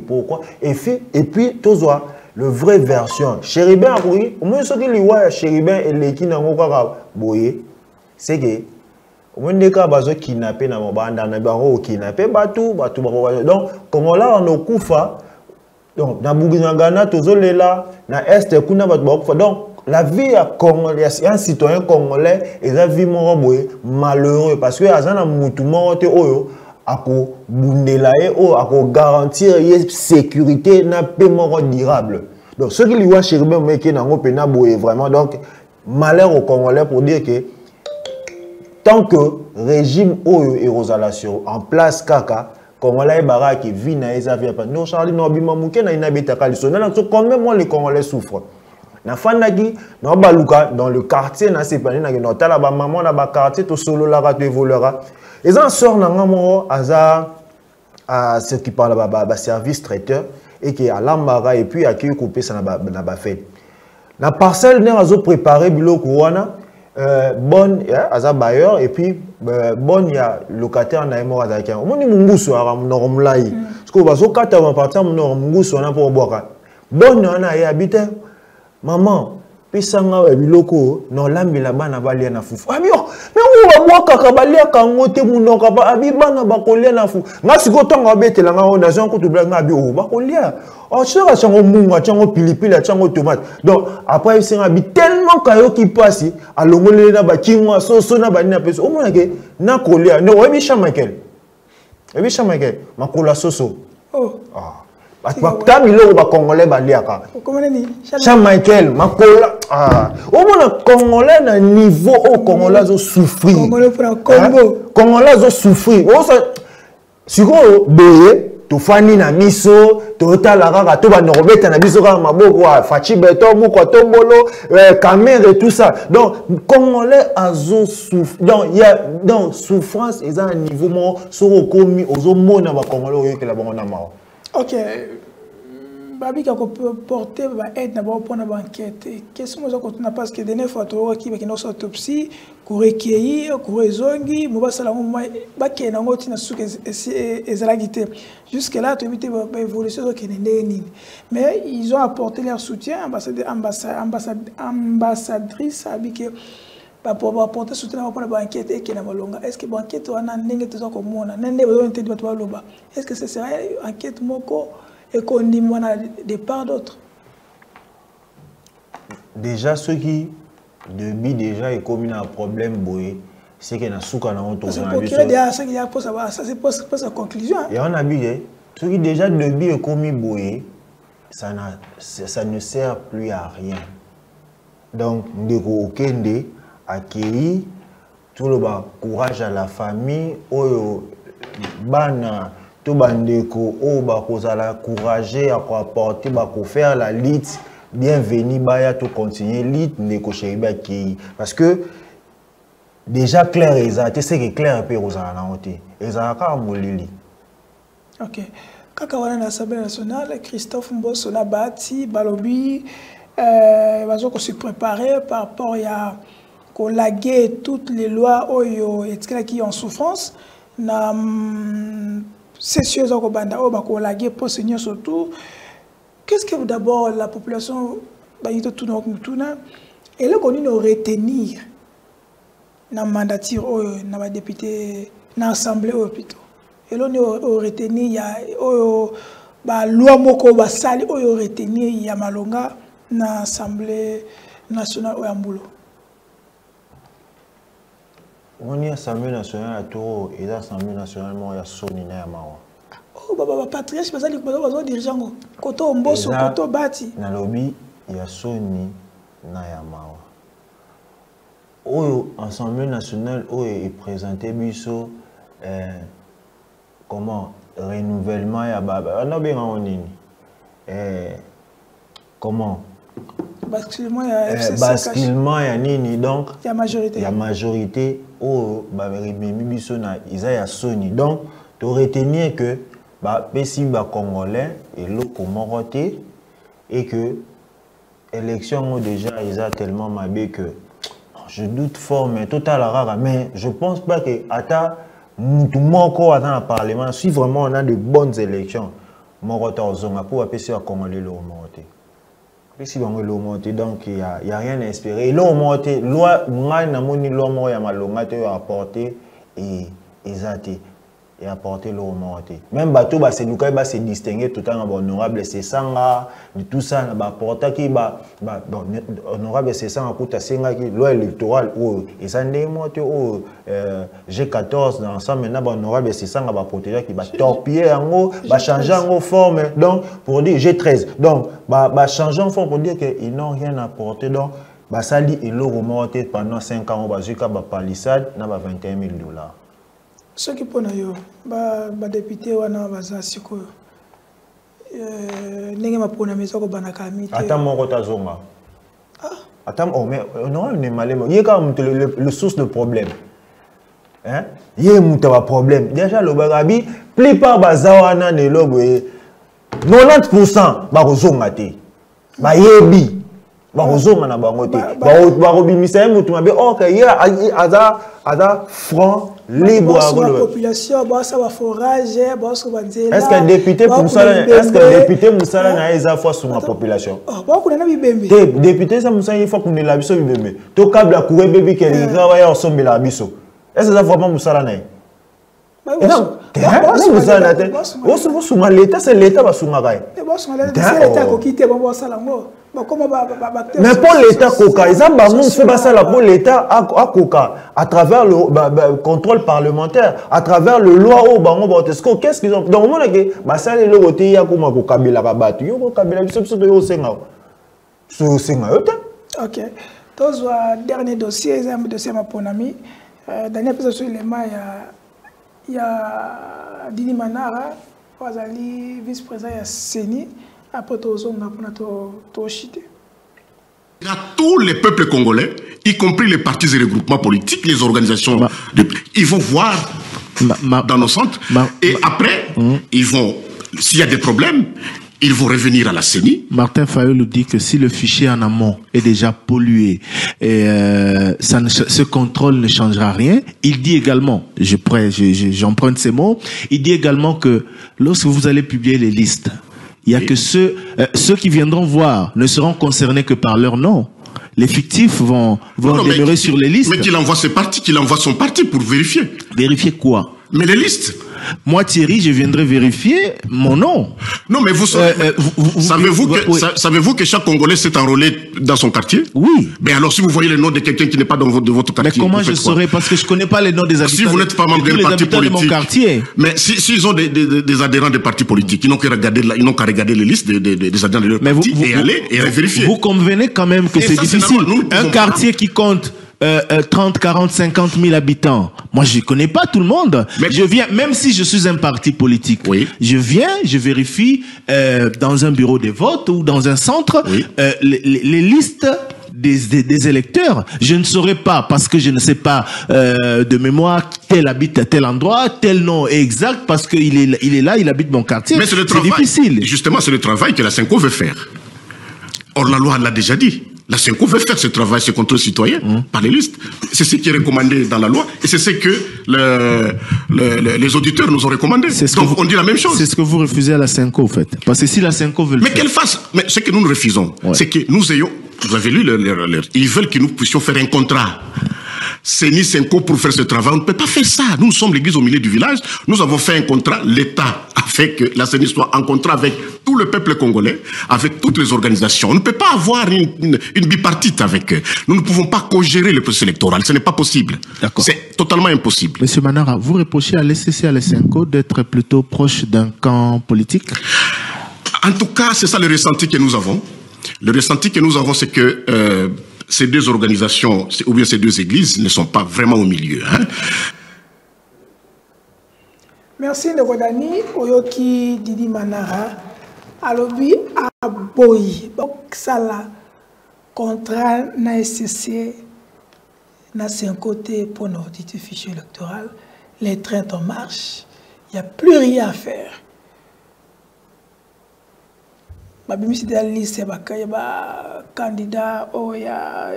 pourquoi et puis tozoa le vrai version Chéribin oui au moins ce qu'il y a Chéribin et les qui n'ont pas boyé c'est que au moins des cas bazo kidnappé na mobanda na baro kidnappé batu donc comme là on okufa donc na Bugingana tozolela na est kuna batu bakufa donc la vie à Congolais, un citoyen congolais, et la vie malheureux parce que azana mutu morte oyo ako bundelae o ako garantir sécurité na paiement durable. Donc ce qui lui voit Chéribin meke nango pena boye vraiment donc malheur au Congolais pour dire que tant que régime oyo et rosalation en place kaka Congolais bara qui vit na ezavia pas non Charlie no bima muke na inabita kaliso na quand même les Congolais souffrent. Na fandaki na baluka dans le quartier na sepani na notala ba maman na ba quartier to solo la to volera et en sort na ngamo aza à ce qui parle ba service traiteur et qui a l'ambara et puis a qui couper ça na ba fête na parcelle na azo préparer biloko wana bonne aza bailleur et puis bonne il y a locataire na emo aza kia omoni munguso ara normlai parce que bazo kata ba partir munguso na pour boka bonne na ya habite maman, pisanga biloko non lambila bana balia na fufu. Abi oh, mais on va boire kaka balia kangote munoka ba abi bana bakolia na fufu. Nga siko tonga betela nga na zonko to bla nga bi o bakolia. Oh sera chango munga chango pilipili chango tomate. Donc après il sera bi tellement kayo qui passe à longolé na ba kingwa soso na ba ni na peso. O mona ke na kolia. No obi Michael. Obi Michael makola soso. Oh. Ah. Batamilo ba Congolais baliaka. Jean-Michel makola au moins Congolais na niveau au Congolais zo souffrir. Congolais zo souffrir. O ça siko boye to fani na miso to tala kaka to ba norobeta na biso kaka maboko fachi beto muko tombolo caméra et tout ça. Donc Congolais azo souffrir. Donc il y a donc souffrance et à un niveau mo so komi ozo mona ba Congolais que la bango na mao. Ok, Babi qui a porté aide d'abord pour une enquête. Qu'est-ce que nous avons parce que dernière fois tu vois qui va notre autopsie, courir qui, courir zongi, moi ça la moi qui est dans notre nassou ezalagité. Jusque là tu évites évolution qui n'est ni. Mais ils ont apporté leur soutien ambassadrice Abike pour apporter soutien pour la enquête et qui n'a pas longue. Est-ce que l'enquête on a n'engagé tout ça comme moi, n'engagé besoin de tout le monde. Est-ce que ce serait une enquête moko et qu'on dit moi de part d'autres? Déjà ceux qui depuis déjà, il commis un problème, boy. C'est qu'il y a un souk en autour. C'est pour qu'il y a ça qui a pour savoir. Ça, c'est pour sa conclusion. Et on a vu, ce qui déjà depuis est commis, boy, ça ne sert plus à rien. Donc, Ndeko Okende accueilli tout le courage à la famille, bana, tout bandeko, la courager à apporter, faire la lutte, bienvenue, baya tout continuer lutte, Ndeko Cheribe accueilli. Parce que déjà clair exact, c'est que clair peut aux alentés. Et ça a molili. Ok. Quand on a l'Assemblée nationale, Christophe Mbosso na bati, balobi. On se préparer par rapport à collaguer toutes les lois qui sont en souffrance na session collaguer pour signer surtout. Qu'est-ce que d'abord la population et là qu'on nous retenir na mandature na député na assemblée plutôt et là on retenir ya loi moko basali retenir ya malonga na Assemblée nationale au Yambulo. On y a Assemblée nationale à Toro et l'Assemblée nationale il y a Soni na Yamawa. Oh baba patriarche parce que les dirigeants koto Mbosso koto bati. Na lobby il y a Soni na Yamawa. Oh Assemblée nationale est présenté biso comment renouvellement ya baba. On a bien en ligne. Comment basculement ya FCC basculement ya nini donc il y a majorité au biso na isa ya Soni donc tu retenir que pesi congolais et loko moroté et que élection déjà ils a tellement mabé que je doute fort mais total rare mais je pense pas que ata mutu moko dans le parlement si vraiment on a de bonnes élections morota ozonga pour pesi congolais lo moroté. Si on est monté, donc il n'y a rien à espérer. Et l'on monté, loi, l'homme a malongaté apporté et zaté et apporté l'homme monté. Même bateau, c'est nous qui va se distinguer tout en honorable, c'est ça, tout ça, apporté qui honorable, c'est ça, à senga qui loi électorale et ça n'est monté au G14 dans ensemble maintenant honorable, c'est ça, va protéger qui va torpiller en haut, va changer en haut forme. Donc pour dire G13, donc changer en forme pour dire qu'ils n'ont rien apporté. Donc ça dit et l'euro monté pendant 5 ans, on va jusqu'à palissade, n'a pas $21 000. Ce qui pose les députés wana bazasiko nenge mapona mezo ko banakami te attends mon rotazonga attends oh mais non on est malé il y a quand même le source de problème hein il y a un problème déjà le bagabi plupart bazawana ne lobo 90% ba kozonga te ba yebi ba kozonga na bango te ba robimisa mutu mabe OK ya ada franc libre à la population, ça va forager, est-ce que le député Moussala n'a pas foi sur la population? Député Moussala il faut qu'on ait la biso bébé. To câble à courir bébé qui est travaillé ensemble la biso. Est-ce que ça vraiment Moussala n'a? Non, Moussala n'a. Vous l'État c'est l'État va soumaga. C'est l'État qui quitte bon ça lango. Mais pour l'État Coca, ils ont fait ça pour l'État à Coca à travers le contrôle parlementaire, à travers le loi au Bango Botesco. Qu'est-ce qu'ils ont? Dans le moment où ça les lois il y a comme au Kabila babattu, yo Kabila biso biso yo senga. So senga yo ta. OK. Tous dernier dossier, un dossier ma mon ami. Dernier épisode sur les mains il y a Dini Manara, Wazali vice-président ya Seni. Après à tous les peuples congolais, y compris les partis et les groupements politiques, les organisations, ils vont voir dans nos centres et après, ils vont, s'il y a des problèmes, ils vont revenir à la CENI. Martin Fayulu dit que si le fichier en amont est déjà pollué, ce contrôle ne changera rien. Il dit également, j'emprunte ces mots, il dit également que lorsque vous allez publier les listes, il y a que ceux qui viendront voir ne seront concernés que par leur nom. Les fictifs vont demeurer sur les listes. Mais qu'il envoie ses partis, qu'il envoie son parti pour vérifier. Vérifier quoi? Mais les listes. Moi, Thierry, je viendrai vérifier mon nom. Non, mais vous savez-vous que chaque Congolais s'est enrôlé dans son quartier? Oui. Mais alors, si vous voyez le nom de quelqu'un qui n'est pas dans votre quartier... Mais comment je saurais? Parce que je ne connais pas les noms des habitants. Si vous n'êtes pas membre d'un parti politique... de mon quartier. Mais s'ils ont des adhérents des partis politiques, ils n'ont qu'à regarder les listes des adhérents de leur parti et aller et vérifier. Vous convenez quand même que c'est difficile. Un quartier qui compte 30, 40, 50 000 habitants. Moi, je ne connais pas tout le monde. Mais je viens, même si je suis un parti politique, oui. Je viens, je vérifie dans un bureau de vote ou dans un centre oui. Les listes des électeurs. Je ne saurais pas, parce que je ne sais pas de mémoire tel habite à tel endroit, tel nom est exact, parce qu'il est là, il habite mon quartier. Mais c'est difficile. Justement, c'est le travail que la Senko veut faire. Or, la loi l'a déjà dit. La Senko veut faire ce travail, ce contrôle citoyen par les listes. C'est ce qui est recommandé dans la loi et c'est ce que les auditeurs nous ont recommandé. Donc on dit la même chose. C'est ce que vous refusez à la Senko, en fait. Parce que si la Senko veut le faire... Mais qu'elle fasse. Mais ce que nous refusons, c'est que nous ayons... Vous avez lu ils veulent que nous puissions faire un contrat. C'est ni Senko pour faire ce travail. On ne peut pas faire ça. Nous sommes l'église au milieu du village. Nous avons fait un contrat. L'État a fait que la CENI soit en contrat avec tout le peuple congolais, avec toutes les organisations. On ne peut pas avoir une bipartite avec eux. Nous ne pouvons pas co-gérer le processus électoral. Ce n'est pas possible. C'est totalement impossible. Monsieur Manara, vous reprochez à l'SCC et à la Senko d'être plutôt proche d'un camp politique? En tout cas, c'est ça le ressenti que nous avons. Le ressenti que nous avons, c'est que ces deux organisations, ou bien ces deux églises, ne sont pas vraiment au milieu. Hein. Merci Ndekodani, Oyoki Didi Manara, Alobi Aboyi, Sala, contrat na SCC, na un côté pour notre fichier électoral, les trains en marche, il n'y a plus rien à faire. Babimi c'est la liste il y a candidat ou il y a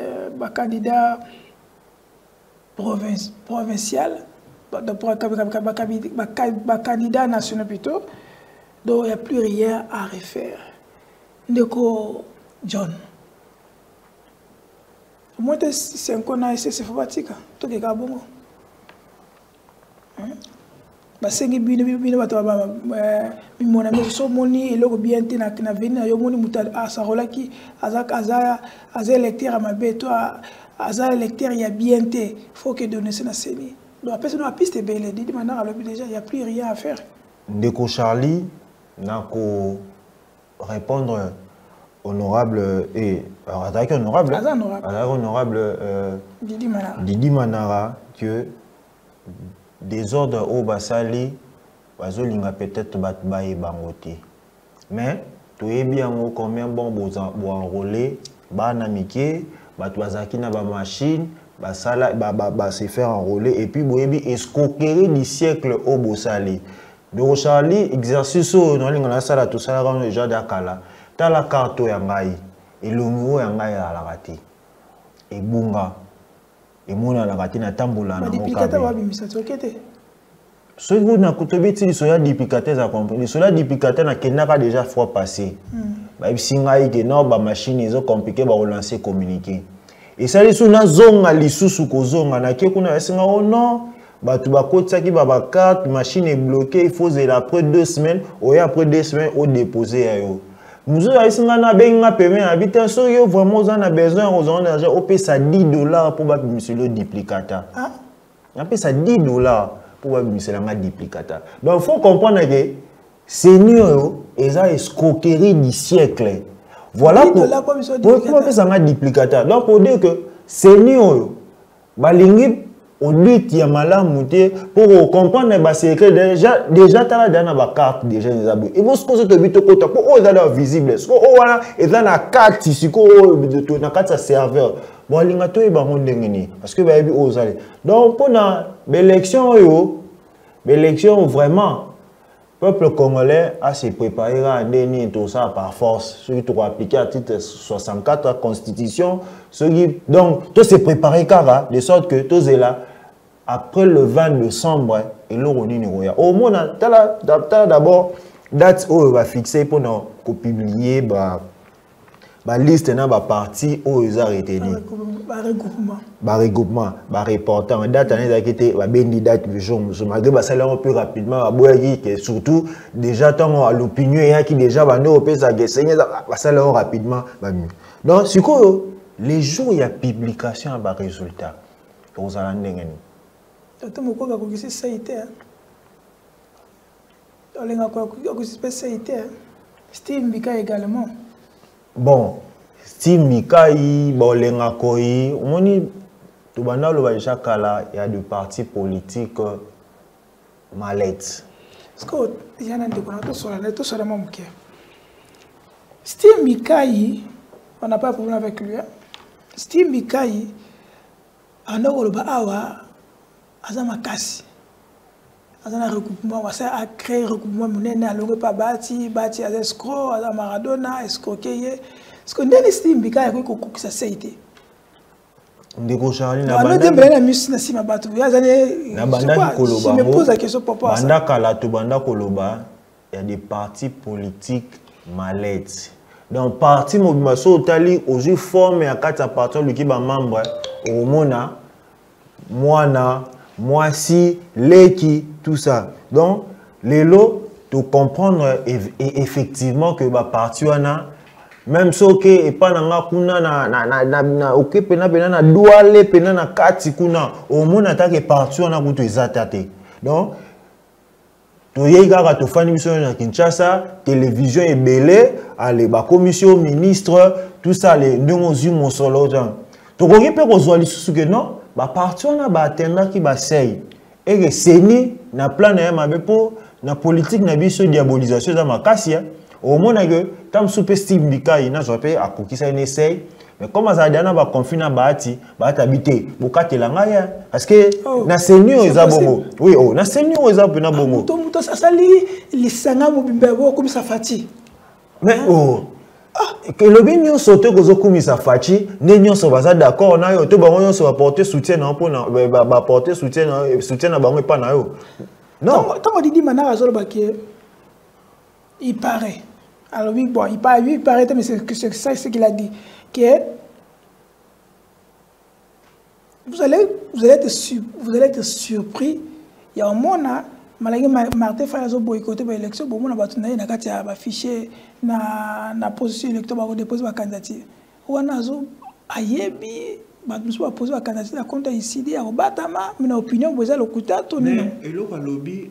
candidat provincial candidat national plutôt, donc il n'y a plus rien à refaire. Ndeko John moi c'est un qu'on a essayé c'est fatigant tout est bon basengi bino bato mon ami so moni eloko bien te na venir yo moni muta asarolaki aza électeur mabeto aza électeur ya bien te faut que donner ça na seni donc après c'est une piste belle dit maintenant alors déjà il y a plus rien à faire. Ndeko Charlie nako répondre honorable et attaque honorable Didi Manara que désordre au basali bazolinga peut-être batbaye bangote mais tu es bien combien bon bo enrôler bana mike batwazaki na ba machine basala ba se faire enrôler et puis boyebi escroquerie du siècle au bosali donc Charlie exercice no linga na sala tout ça quand déjà dakala ta la carte ya ngai elongo ya ngai ala rati ebunga et mon à la ratine à tamboula na mokabe ce que vous n'a coûté ti soya dipicatez a compris soya dipicatez na kenaka déjà fois passé ba bisinga ite na ba machine ils ont compliqué ba relancer communiquer et ça les suna zonga lisusu ko zonga na ke kuna singa oh non ba tu ba kotsaki ba carte machine est bloquée il faut zela après 2 semaines ou après 2 semaines au déposer yo nous avons na benga paiement habitant so yo vraiment on a besoin aux d'argent au paye ça $10 pour ba monsieur le duplicateur ah on paye ça $10 pour ba monsieur la duplicateur donc faut comprendre que seigneur et ça escroquerie du siècle voilà pour ça duplicateur donc pour dire que seigneur balingi on dit qu'il y a malamuté pour comprendre les secrets déjà t'as dans la carte déjà les abus et vous ce que tu bito kota pour eux d'aller visible ce que voilà et dans la carte ici ko de na carte serveur bon linga to e ba ndengeni parce que ba bi ozali donc pour na élection vraiment peuple congolais a se préparé à donner tout ça par force ceux qui ont appliqué à titre 64 la constitution ceux qui donc tout se préparé car de sorte que tout est là après le 20 décembre et l'oroni niroya au moins d'abord date où va fixer pour nous publier ba liste na ba parti o ils arrêté ni ba regroupement ba reportant date année qui était ba bendi date le jour je malgré ba ça plus rapidement ba boyaki que surtout déjà tant à l'opinion et qui déjà ba no pe ça gagner ba ça rapidement ba mieux donc c'est quoi les jours il y a publication ba résultat aux alandengani toto moko ka ko kisi saité olenga ko kisi saité Steve Mika également. Bon, Steve Mika, Bolenga Koi, on dit, tout le monde il y a des partis politiques mallettes. Parce que il y a un déconnant sur la net, tout ça mon cœur. Steve Mika, on n'a pas de problème avec lui. Steve Mika, on a awa, azama kasi. Azana recoupement, on a créé recoupement monnaie, alongue pas bâti à escroc, à Maradona, escroqué. Parce que nous estime Bika a quoi que ça a été. Ndeko Charlie na banda. Na mus na sima batu. Na banda Koloba. Je me pose la question par rapport à ça. Banda Kala to banda Koloba, il y a des partis politiques mallettes. Dans parti mobilisation tali aujourd'hui formé à quatre partis qui ba membre au mona Moana Moisi, Leki, tout ça. Donc, les lots, tu comprendre effectivement que ma partie même si ok et pas na kuna na ok pena na douale pena na kati kuna au monde attaque partie na kutu ezatate. Donc, to yega to fani mission na Kinshasa, télévision est belé, allez ba commission ministre, tout ça les ndongo zumo solo genre. To ko pe ko zo li susu que non ba parti on a ba atteindre qui ba sei et que seni na plan na mabe po na politique na biso diabolisation za makasi au moins que tam soupe Steve Mika ina zope akokisa une essaye mais comme ça dana ba confina baati ba habiter bokatela ngaya parce que na seni o za bongo oui oh na seni o za pena bongo to ça sali lisanga mobimba bo comme ça fati mais oh que le bien nous sauter que zo kumisa fachi ne nyonso baza d'accord na yo to bango nyonso va porter soutien na pona ba porter soutien na bango pas na yo non tant on dit manara zo ba que il paraît alors oui bon il paraît mais c'est ça ce qu'il a dit que vous allez être surpris il y a un monde malgré Martin Fayazo boycotté par l'élection bon on va tourner na kati ya ba fichier na position électorale ba déposer ba candidature wana zo ayebi ba musu ba poser ba candidature na compte ici dia obatama mais na opinion boza lokuta to ni et lo ka lobby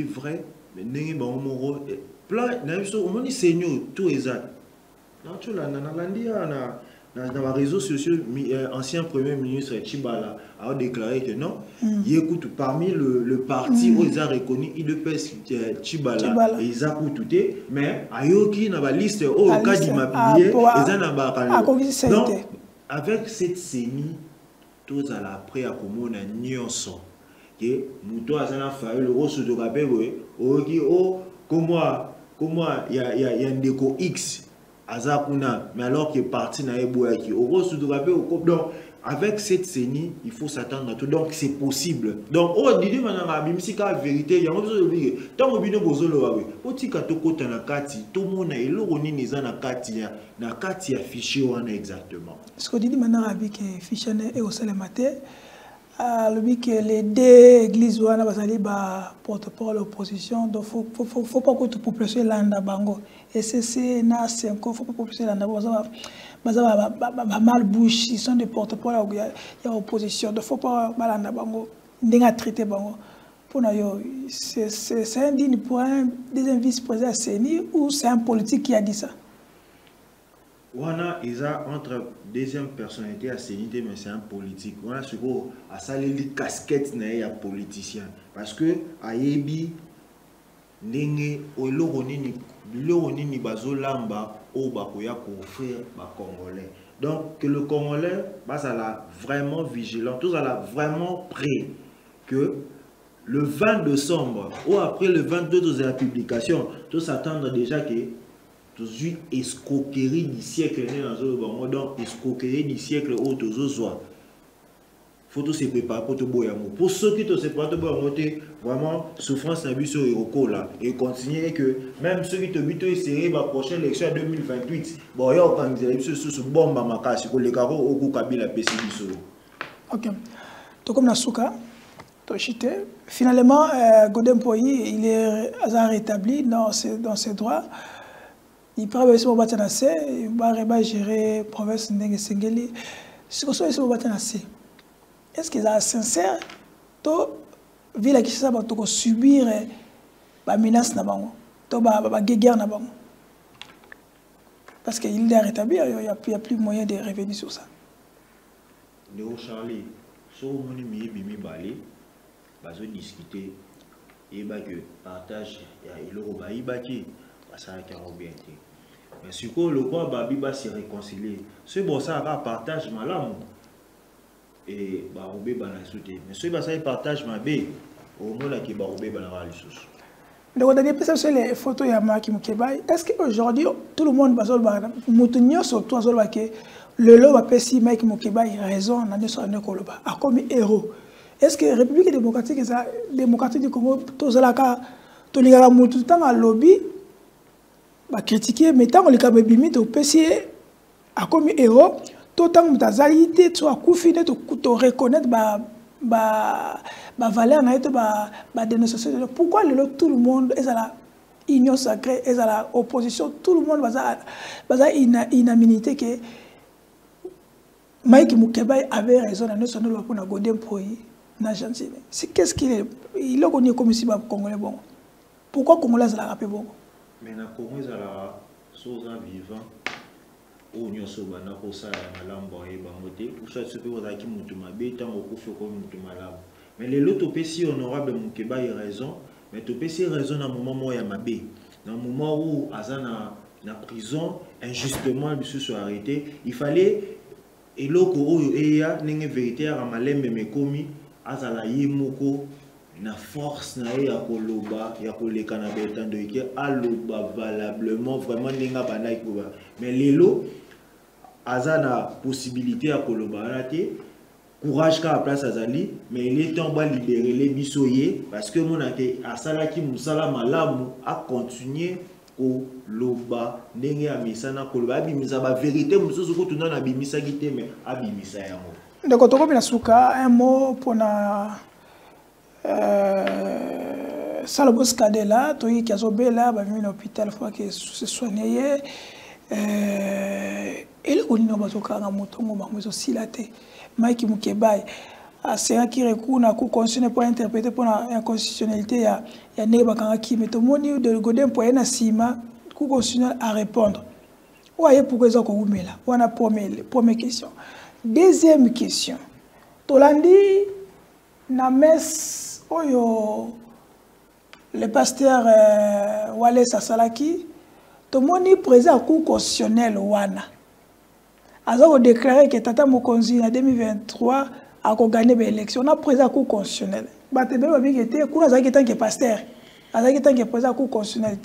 vrai mais ndenge ba moro plan na biso o moni seigneur tout exact na tu la na landia na dans les réseaux sociaux, ancien premier ministre Tchibala a déclaré que non, il écoute parmi le parti où ils ont reconnu IDPS Tchibala et ils ont tout mais Ayoki n'a pas liste au cas d'immobilier, ils en ont donc avec cette CENI, tous à l'après à comment on a nyonso que Mouto a fait le rose de rappel oh comment il y a un déco X Azakuna, mais alors qu'il est parti dans les bois qui au donc avec cette CENI, il faut s'attendre à tout. Donc c'est possible. Donc oh didi mananga bimsika vérité, il y a besoin de oublier. Tant que bino bozolo wawe, otika tokota na kati, tout monde a eloko nini za na kati affiché wana exactement. Ce que didi mananga avec fichier et au salamate le que les deux églises wana basali ba porte-parole opposition donc faut pas que tu population landa bango et c'est na 5 ans faut pas population landa baza mal bouche ils sont des porte-parole il y a opposition donc faut pas balanda bango ndenga traiter bango pour na yo c'est indigne pour un deuxième vice-président CENI ou c'est un politique qui a dit ça. Wana isa entre deuxième personnalité à CENI mais c'est un politique. Wana suko a salé les casquettes na ya politicien parce que ayebi ndenge oloroni ni bazolamba o bakoya ko offrir ba congolais. Donc que le congolais bas à la vraiment vigilant, tous à la vraiment prêt que le 20 décembre ou après le 22 de la publication, tous s'attendent déjà que toujours escroquerie du siècle donc escroquerie du siècle où toujours soit faut se préparer pour te boire. Pour ceux qui se préparent pour monter, vraiment, souffrance n'a vu sur Iroko là. Et continuer que même ceux qui te butent essayer la prochaine élection en 2028, bon, il y a organisé ce bombe à ma casse, pour les carreaux au coup Kabila PC du ok. Donc, comme Nasuka, finalement, Godem Poyi, il est rétabli dans ses droits. Il peut réussir au Batanase, il va gérer la province de Sengeli. Si vous êtes au Batanase, est-ce qu'ils sont sincères? Vu la question de subir la menace, la guerre, parce qu'il est rétabli, il n'y a plus moyen de revenir sur ça. Néo Charlie, si vous avez discuter, il y a que partage, il y a ça bien. Mais si le quoi Babi va se réconcilier, c'est bon ça va partage malam et Baroubé va la soutenir. Mais si ça partage ma bé, au moins qui Baroubé va la réaliser. Donc, on a des sur les photos de Maki Mukebai. Est-ce qu'aujourd'hui, tout le monde va se dire surtout que le lot va passer Maki Mukebai raison dans le soir de Koloba, comme héros. Est-ce que la République démocratique du Congo, tout ça, tout le temps à lobby, va critiquer, mais tant qu'on les a bimé, au PC, comme héros, tout le temps que tu as été, tu as coufiné, tu reconnaître la valeur, la dénonciation. Pourquoi tout le monde est à la union sacrée, est à la opposition, tout le monde va à une aminité que Mike Mukebai avait raison dans notre nom pour Godem Poyi. C'est qu'est-ce qu'il est? Il a connu comme si Congolais bon. Pourquoi Congolais ça l'a rappelé bon? Mais na Congolais ça l'a soza vivant. Ou nyo soba na kosa na lambo e ba moté. Pour ça ce que vous avez qui mutuma beta mo ko foko mutuma labo. Mais les loto pesi honorable Mukebai raison, mais to pesi raison na moment mo ya mabe. Dans moment où azana na prison injustement monsieur soit arrêté, il fallait et loko oyo eya nenge vérité ya malembe mekomi azala yimoko na force na ya koloba ya koleka na betando eke aloba valablement vraiment nenga banai koba mais lelo azana possibilité ya koloba raté courage ka place azali mais il est temps de libérer les bisoyé parce que mon ate asala ki musala malamu a continuer ko loba ndenge ya misana koloba abimisa ba vérité mususu ko tuna na bimisa gite mais abimisa yango. Donc on trouve un mot pour la Salobos Kadela, toi qui as obéi là, venu à l'hôpital fois que se soigner et le on va toquer un mouton mais aussi la tête Mike Mukebai c'est un qui recourt na cour constitutionnelle pour interpréter pour la inconstitutionnalité ya neba kanga qui mais tout le monde de Godem pour na sima cour constitutionnelle à répondre. Ouais pourquoi ça ko là on a première question. Deuxième question. Tolandi na messe oyo le pasteur Wallace Asalaki to moni président cour constitutionnel wana. Azo déclaré que Tata Mokonzi en 2023 a gagné l'élection. On a président cour constitutionnel. Batebe babi était kuna za tant que pasteur. Azaki tant que président cour constitutionnel.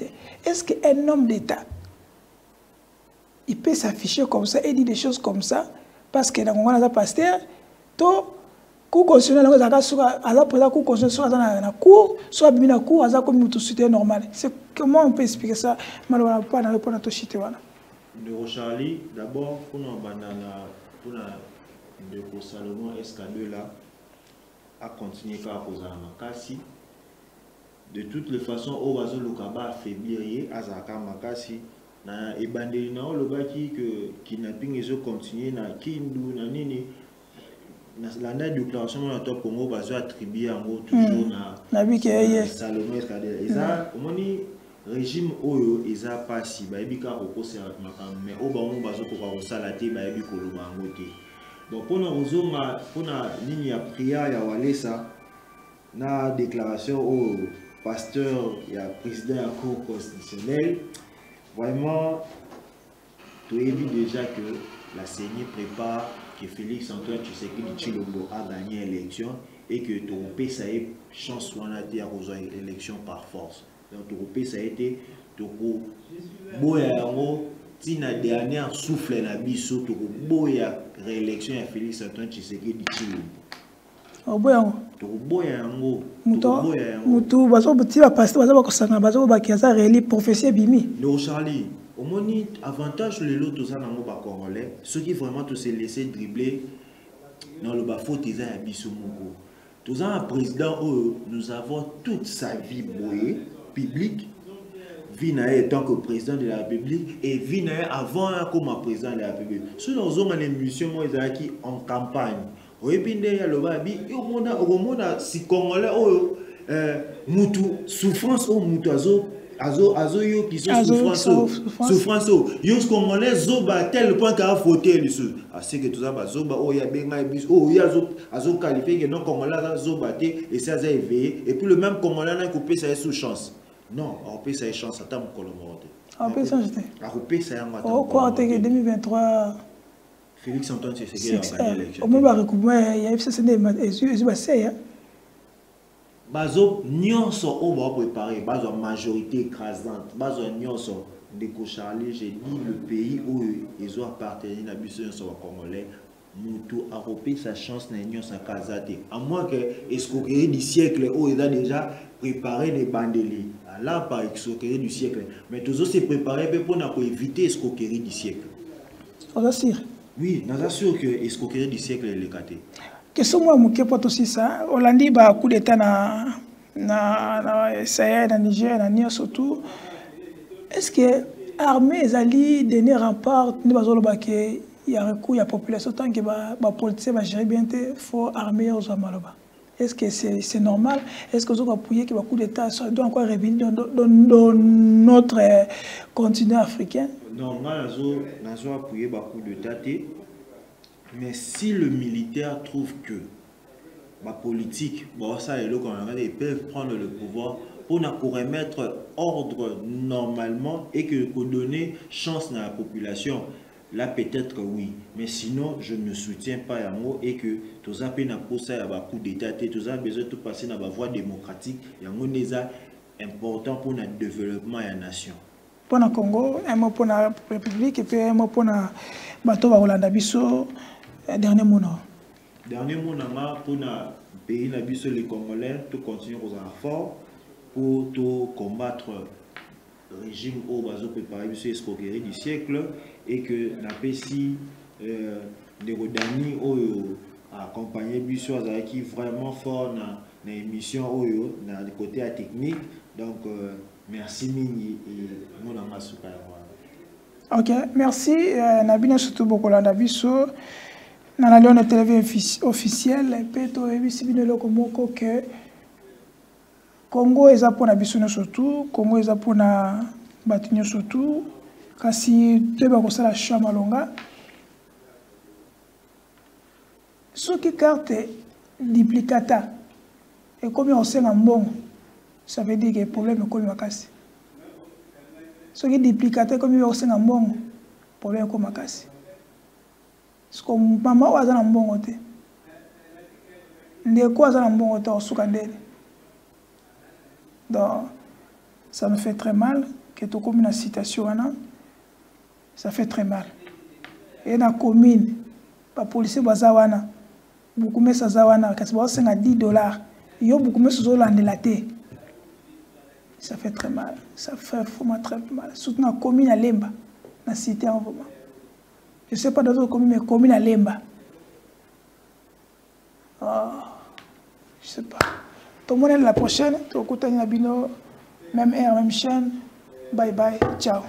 Est-ce qu'un homme d'État il peut s'afficher comme ça et dire des choses comme ça? Parce que dans le Congo, pasteur, tout cour constitutionnel, soit président cour constitutionnel, soit dans cour, soit dans la cour, soit comme tout suite normal. C'est comment on peut expliquer ça? Malheureusement, pas dans le point de tout suite. De Charlie, d'abord, pour nous banana, pour de Salomon SK2 là, à continuer à cause de Makassi. De toutes les façons, au Wazo Lukaba affaiblir Azaka Makassi. Na ebandeli na lo baki que kidnapping ezo continuer na Kindu na nini na la déclaration na top Congo bazo attribuer yango toujours na bike Salomon Kadela eza omoni régime oyo eza pasi ba ebika ko sera makam mais o ba on bazo ko sala te ba ebi ko lo bango te bon pona ozonga pona nini ya prière ya Walesa na déclaration au pasteur ya président ya cour constitutionnelle. Vraiment, tu as vu déjà que la CENI prépare que Félix Antoine Tshisekedi Tshilombo a gagné l'élection et que tu as ça chance à rejoindre l'élection par force. Donc tu as été tu as dernière souffle na biso tu as réélection à Félix Antoine Tshisekedi Tshilombo. Oboyango. Toboyango. Muto bazo batiba pasteur bazo bakosanga bazo bakiaza réeli prophétie bimi. Non Charlie, au moni avantage les lots tous nango ba congolais, ceux qui vraiment tous se laisser dribbler dans le bafo teza ya biso moko. Tous un président nous avons toute sa vie boyée publique. Vinae tant que président de la République et Vinae avant comme président de la République. Sur nos hommes en émission, moi ils qui en campagne. Au épinde il y a le babi et au monde si congolais mutu souffrance au mutu azo yo qui sont souffrance yo congolais zoba tel point qu'a voté dessus. À ce que tout ça zoba oh ya benga bis oh ya azo qualifié que non congolais zoba et ça a éveillé et puis le même congolais n'a coupé ça sous chance. Non, on peut ça chance à temps pour le monde. On peut ça jeter. On peut ça en attendant. Quoi, 2023. Félix Antoine Tshisekedi a gagné l'élection. On peut pas recouper. Il y a eu ça c'est des bases. Bazo nyonso on va préparer. Bazo majorité écrasante. Bazo nyonso de Charlie. J'ai dit le pays où ils ont appartenu à Bissau sur Congolais. Moutou a repris sa chance n'a sa casate. À moins que escroquerie du siècle où il a déjà préparé des bandeliers. Là, par escroquerie du siècle. Mais toujours se préparer pour éviter escroquerie du siècle. On assure. Oui, on assure que escroquerie du siècle est le cas. Qu'est-ce que moi, je peux aussi ça? Hollande a coup d'état na Sahel, na Niger, na Niger surtout. Est-ce que l'armée est allée donner rempart ne pas le baquet? Il y a recours, il y a population, tant que les politiciens vont gérer bien, il faut armer aux Amaloba. Est-ce que c'est normal? Est-ce que vous avez appuyé que le coup d'État doit encore revenir dans notre continent africain? Non, moi, je n'ai appuyé le coup d'État. Mais si le militaire trouve que la politique, bon, ça, ils peuvent prendre le pouvoir pour remettre ordre normalement et que pour donner chance à la population. Là, peut-être oui, mais sinon, je ne soutiens pas Yango et que tout ça peut n'importe un coup d'État, tout ça besoin de passer dans la voie démocratique. Yango n'est important pour le développement de la nation. Pour le Congo, un mot pour la République et puis un mot pour la bateau Hollande Bisso, dernier mot. Dernier mot pour le pays Nabiso, les Congolais, tout continuer aux efforts pour tout combattre le régime au bateau préparé sur l'escroquerie du siècle. Et que la PSI de Rodani a accompagné Bissau qui vraiment fort dans l'émission dans le côté technique. Donc merci Mini et mon ami Souka. Ok, merci. Nabina surtout beaucoup là Bissau. Dans la Lyon télévision officielle, Peto et Bissibine le Komoko que Congo est pour na Bissau surtout, Congo est pour na Batinyo surtout. Kasi teba kosala chama longa soki carte duplicata et comme on sait en bon ça veut dire que le problème est comme makasi soki duplicata comme on sait en bon problème comme makasi parce que maman waza na mbongo te ndeko waza na mbongo te osuka ndele donc ça me fait très mal que tu comme une citation là. Ça fait très mal. Et dans la commune, les policiers bazawana, beaucoup de zawana, parce que c'est à $10. Il y a beaucoup de choses la thé. Ça fait très mal. Ça fait vraiment très mal. Surtout dans la commune à Lemba, dans la cité en moment. Je ne sais pas dans d'autres communes, mais la commune à Lemba. Oh, je ne sais pas. Tout le monde est la prochaine. Tout le monde est même heure, même chaîne. Bye bye. Ciao.